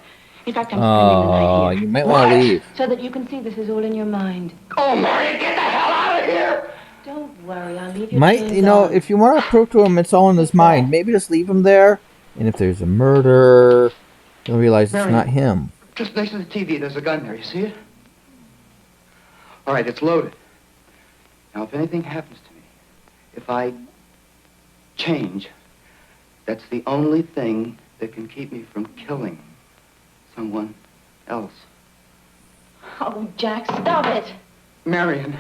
In fact, I'm spending the night here. You might want to leave. So that you can see this is all in your mind. Oh, Marion, get the hell out of here! Don't worry, I'll leave your chains You know, on. if you want to prove to him it's all in his mind, maybe just leave him there. And if there's a murder, he'll realize it's Marion, not him. Just next to the TV, there's a gun there. You see it? All right, it's loaded. Now, if anything happens to me, if I change, that's the only thing that can keep me from killing someone else. Oh, Jack, stop it. Marion,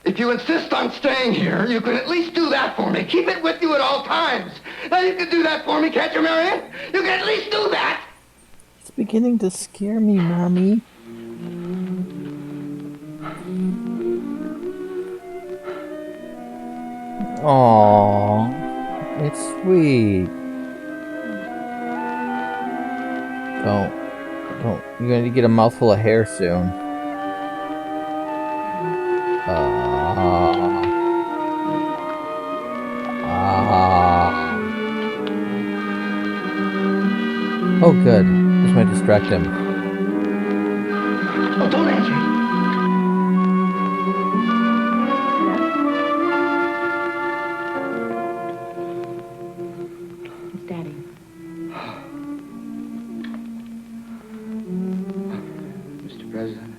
if you insist on staying here, you can at least do that for me. Keep it with you at all times. Now, you can do that for me, can't you, Marion? You can at least do that. It's beginning to scare me, Mommy. Aww, it's sweet. Don't. You're gonna get a mouthful of hair soon. Oh, good. This might distract him. Oh, don't answer it. It's Daddy. Mr. President.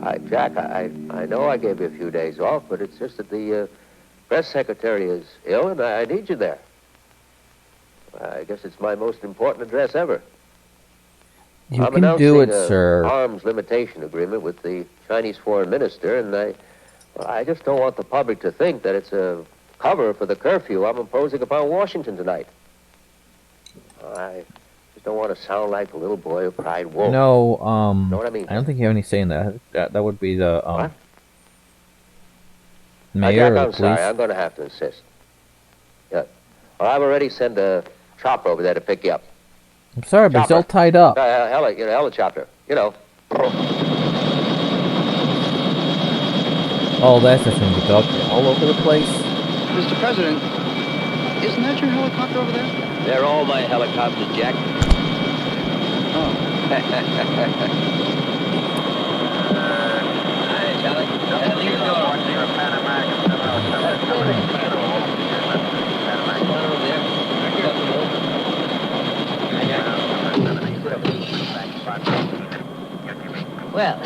Hi, Jack. I know I gave you a few days off, but it's just that the press secretary is ill, and I need you there. I guess it's my most important address ever. You I'm can do it, announcing sir. arms limitation agreement with the Chinese foreign minister, and I just don't want the public to think that it's a cover for the curfew I'm imposing upon Washington tonight. I just don't want to sound like a little boy who cried wolf. No, Know what I mean? I don't think you have any say in that. That would be the What? mayor Jack, or I'm the sorry. police. I'm going to have to insist. Yeah. Well, I've already sent a chopper over there to pick you up. I'm sorry, but he's all tied up. Helicopter. You know. Oh, that's the thing. The dog all over the place. Mr. President, isn't that your helicopter over there? They're all my helicopters, Jack. Hi, Charlie. How do you Well,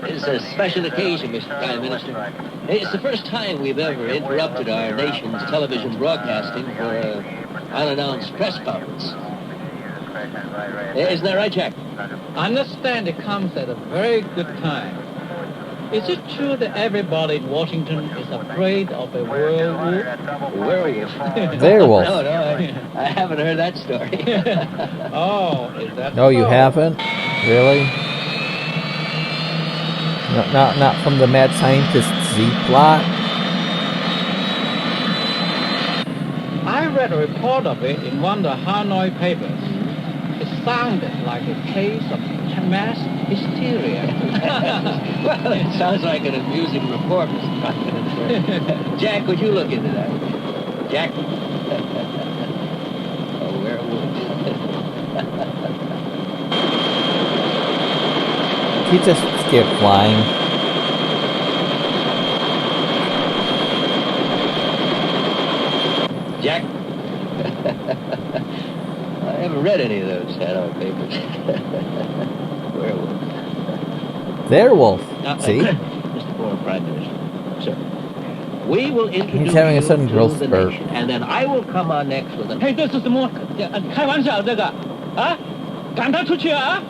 it's a special occasion, Mr. Prime Minister. It's the first time we've ever interrupted our nation's television broadcasting for an unannounced press conference. Isn't that right, Jack? I understand it comes at a very good time. Is it true that everybody in Washington is afraid of a werewolf? Werewolf? Werewolf. No, I haven't heard that story. Oh, is that No, you so? haven't? Really? Not from the mad scientist Z plot? I read a report of it in one of the Hanoi papers. It sounded like a case of mass hysteria. Well, it sounds like an amusing report, Mr. Prime Minister. Jack, would you look into that? Jack? Oh, werewolf. He just scared flying. Jack? I haven't read any of those Hanoi papers. Werewolf. Werewolf. See? Mr. Former Prime Minister. Sir. We will introduce He's having a you sudden to growth the spurt. nation, and then I will come on next with an... Hey, 这是什么？开玩笑，这个啊，赶他出去啊！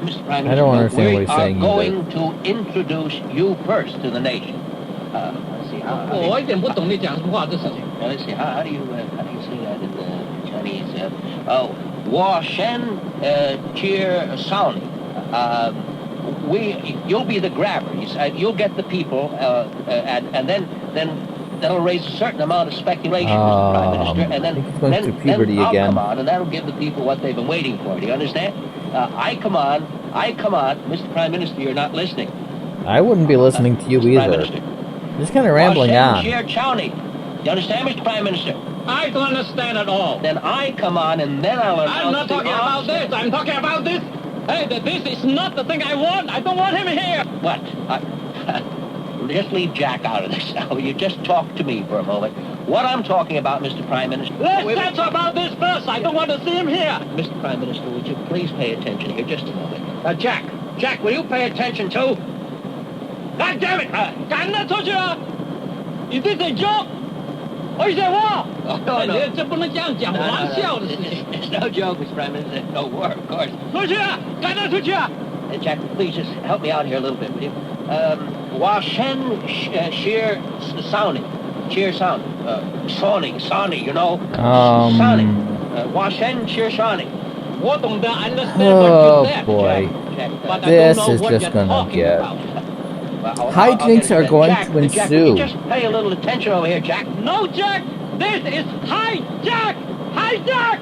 Mr. Prime I don't Minister, understand we what he's are saying going to introduce you first to the nation. Let's see, how do you- 我一点不懂你讲什么话，这事情。 Now, let's see, how do you say that in the Chinese? Wa Shen Cheer Sound. You'll be the grabber. You'll get the people, and then that'll raise a certain amount of speculation, Mr. Prime Minister, and then I'll again. come on, and that'll give the people what they've been waiting for. Do you understand? I come on, Mr. Prime Minister, you're not listening. I wouldn't be listening to you Prime either. Minister. Just kind of rambling on. Cheer Chowney. You understand, Mr. Prime Minister? I don't understand at all. Then I come on, and then I'll announce I'm not talking the about this. I'm talking about this. Hey, this is not the thing I want. I don't want him here. What? Just leave Jack out of this now. You just talk to me for a moment. What I'm talking about, Mr. Prime Minister... Let's talk about this first. I don't want to see him here. Mr. Prime Minister, would you please pay attention here just a moment? Jack, will you pay attention too? God damn it! 赶他出去啊 Is this a joke? Or is it war? Oh, no. 这不能这样讲，玩笑的事情。 It's no joke, Mr. Prime Minister. No war, of course. 出去啊！赶他出去啊！ Jack, please just help me out here a little bit, will you? Washen Sheer Sounding. Cheer Sound. Sony, you know? Sony. Washen Sheer Sony. 我懂得 understand what you said, boy. Jack, but I This don't know is what just you're gonna talking get... about. Hijinks are going Jack, to Jack, will you ensue. just pay a little attention over here, Jack? No, Jack! This is hijack! Hijack!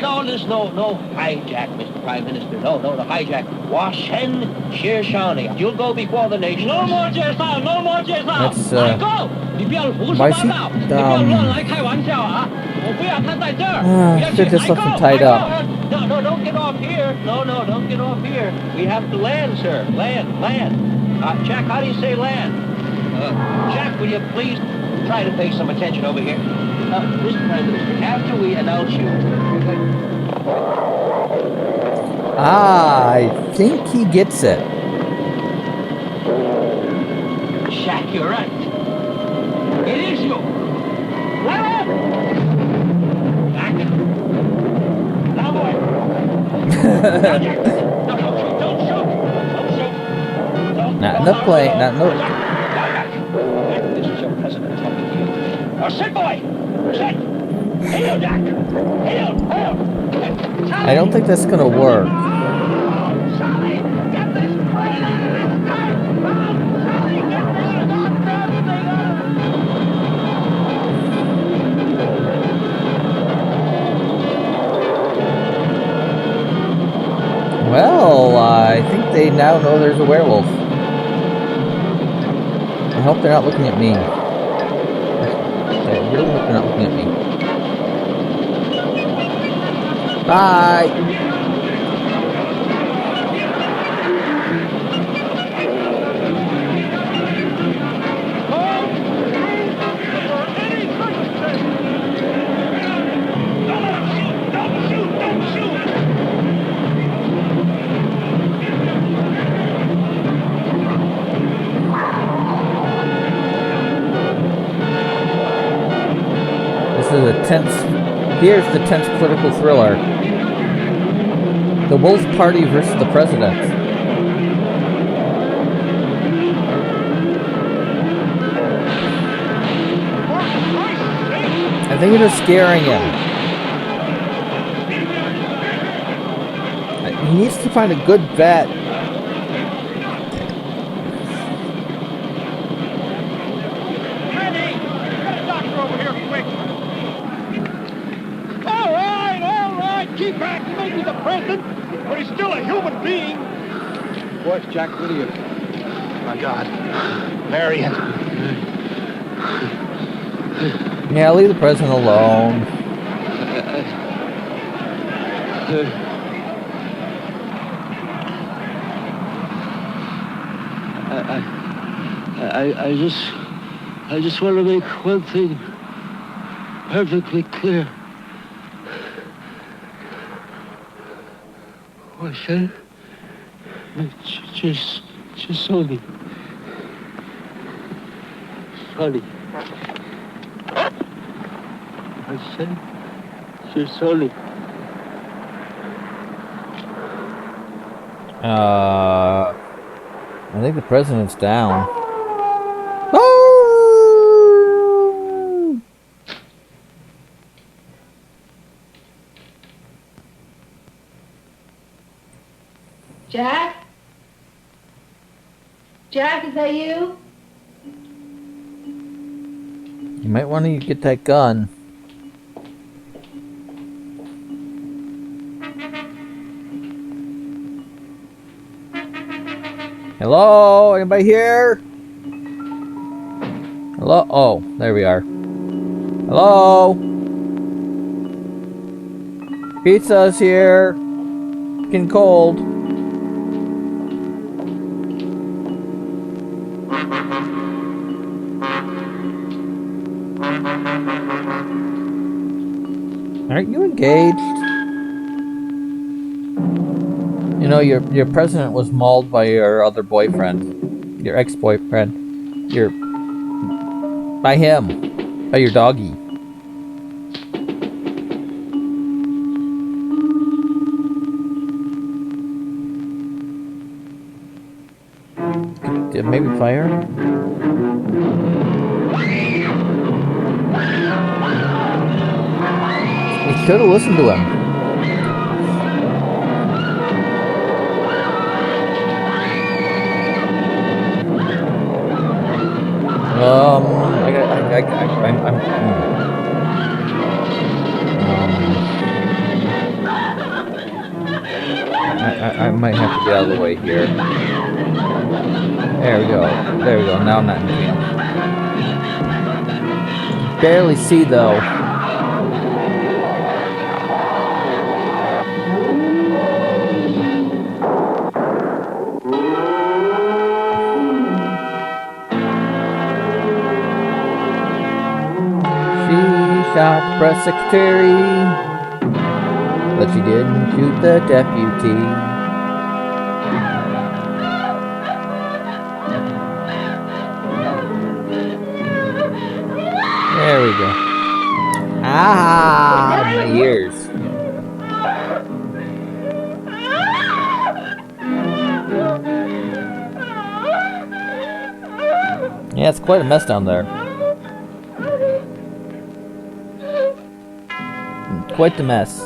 No, there's no hijack, Mr. Prime Minister. No, the hijack. Washen Shirshani. You'll go before the nation. No more 介绍, no more 介绍. That's, I go. 你不要胡说 why 八 is he, 道，你不要乱来开玩笑啊！我不要他在这儿，不要去。 should just I left him go, tied I up. go. No, don't get off here. No, don't get off here. We have to land, sir. Land. Jack, how do you say land? Jack, will you please try to pay some attention over here? Mr. Prime Minister, after we announce you... I think he gets it. Jack, you're right. It is you. Land! Back. Now, boy. Don't shoot. Not in the plane, not in the... This is your president talking to you. Now, sit, boy. Sit. Heel, Jack. Heel. I don't think that's gonna work. Well, I think they now know there's a werewolf. I hope they're not looking at me. I really hope they're not looking at me. Bye! Here's the tense political thriller. The Wolf Party versus the President. I think it is scaring him. He needs to find a good vet. Keep back, he may be the president, but he's still a human being. What, Jack, what are you? Oh, my God. Marion. Yeah, leave the president alone. I just want to make one thing perfectly clear. What's that? Just Sonny. Sonny. I said, just Sonny. I think the president's down. Oh! Jack? Jack, is that you? You might want to get that gun. Hello? Anybody here? Hello? Oh, there we are. Hello? Pizza's here. Getting cold. Aren't you engaged? You know, your president was mauled by your other boyfriend. Your ex-boyfriend. By him. By your doggy. Maybe fire? We should have listened to him. might have to get out of the way here. There we go. There we go. Now I'm not in camp. Barely see though. She shot the press secretary, but she didn't shoot the deputy. There we go. Ah, my ears. Yeah, it's quite a mess down there. Quite the mess.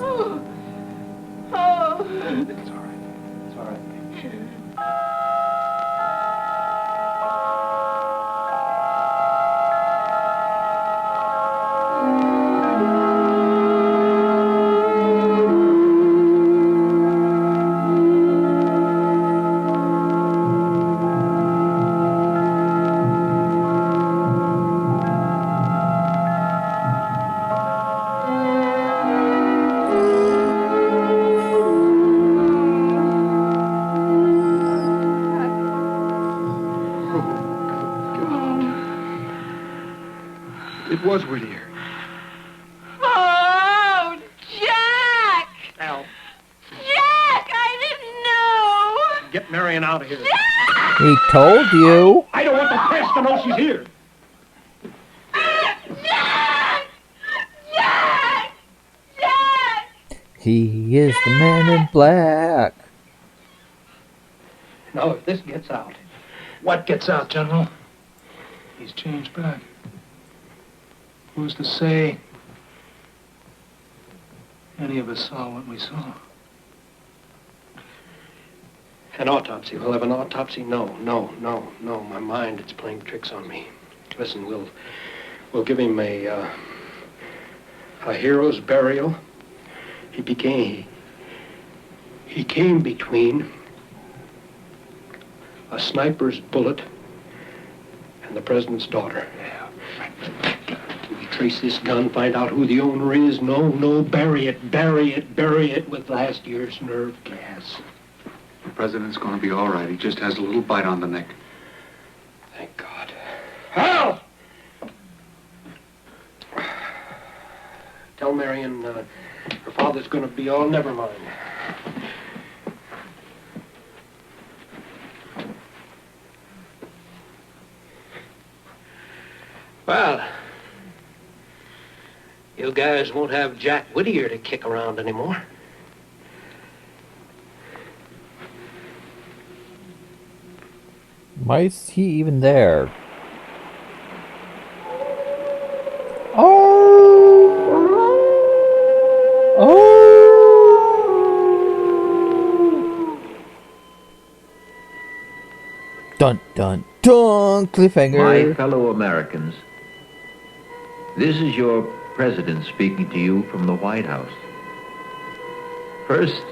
It was Whittier. Oh, Jack! Al, Jack, I didn't know! get Marion out of here. He told you. I don't want the press to know she's here. Jack! Jack! Jack! He is the man in black. Now, if this gets out. What gets out, General? He's changed back. Who's to say any of us saw what we saw? An autopsy. We'll have an autopsy? No. My mind, it's playing tricks on me. Listen, we'll give him a hero's burial. He came between a sniper's bullet and the president's daughter. We trace this gun, find out who the owner is. No, bury it with last year's nerve gas. The president's going to be all right. He just has a little bite on the neck. Thank God. Hal! Tell Marion her father's going to be all never mind. Well, you guys won't have Jack Whittier to kick around anymore. Why is he even there? Dun dun dun! Cliffhanger. My fellow Americans, this is your president speaking to you from the White House. First,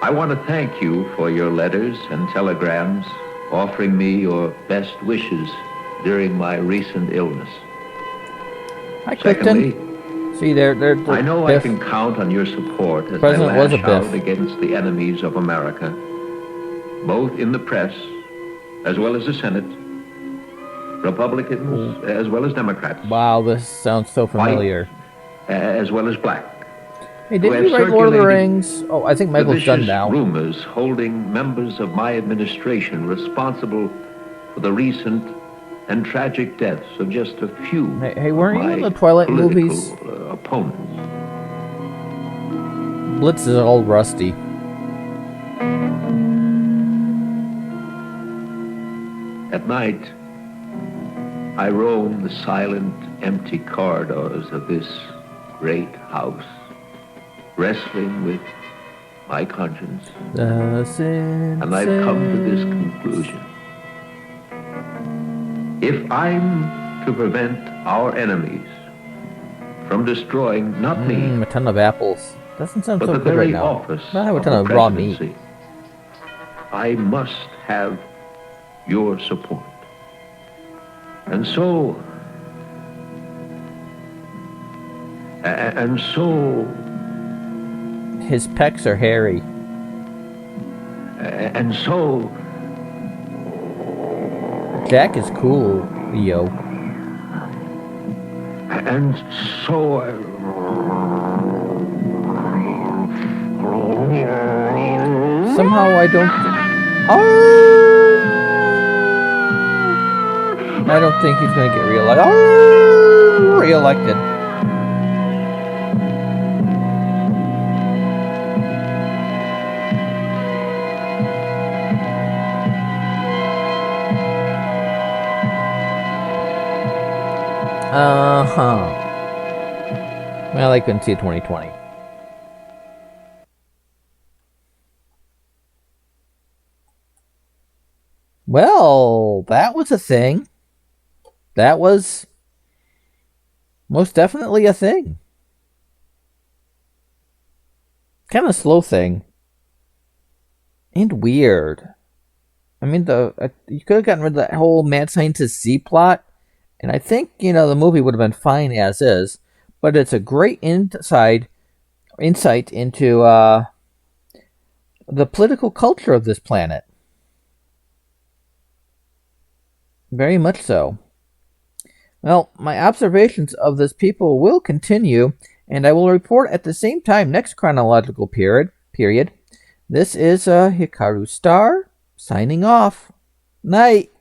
I want to thank you for your letters and telegrams offering me your best wishes during my recent illness. Hi, Clifton. See, they're I know I can count on your support as President I was a lash out Biff. against the enemies of America, both in the press as well as the Senate, Republicans as well as Democrats. Wow, this sounds so familiar. White, as well as black. Hey, didn't you write Lord of the Rings? Oh, I think Michael's done now. Rumors holding members of my administration responsible for the recent and tragic deaths of just a few Hey, weren't of you in my the Twilight political, movies? Opponents. Blitz is all rusty. At night, I roam the silent, empty corridors of this great house, wrestling with my conscience. And I've come to this conclusion. If I'm to prevent our enemies from destroying not me, A ton of apples. Doesn't sound but so the good right very now. office I have a of ton the of raw meat. presidency, I must have your support. And so, his pecs are hairy. And so, Jack is cool, yo. And so, somehow I don't think he's going to get reelected. Well, I couldn't see it 2020. Well, that was a thing. That was most definitely a thing. Kind of slow thing. And weird. I mean, you could have gotten rid of that whole mad scientist Z plot, and I think, the movie would have been fine as is, but it's a great insight into the political culture of this planet. Very much so. Well, my observations of this people will continue, and I will report at the same time next chronological period. This is Hikaru Star, signing off. Night.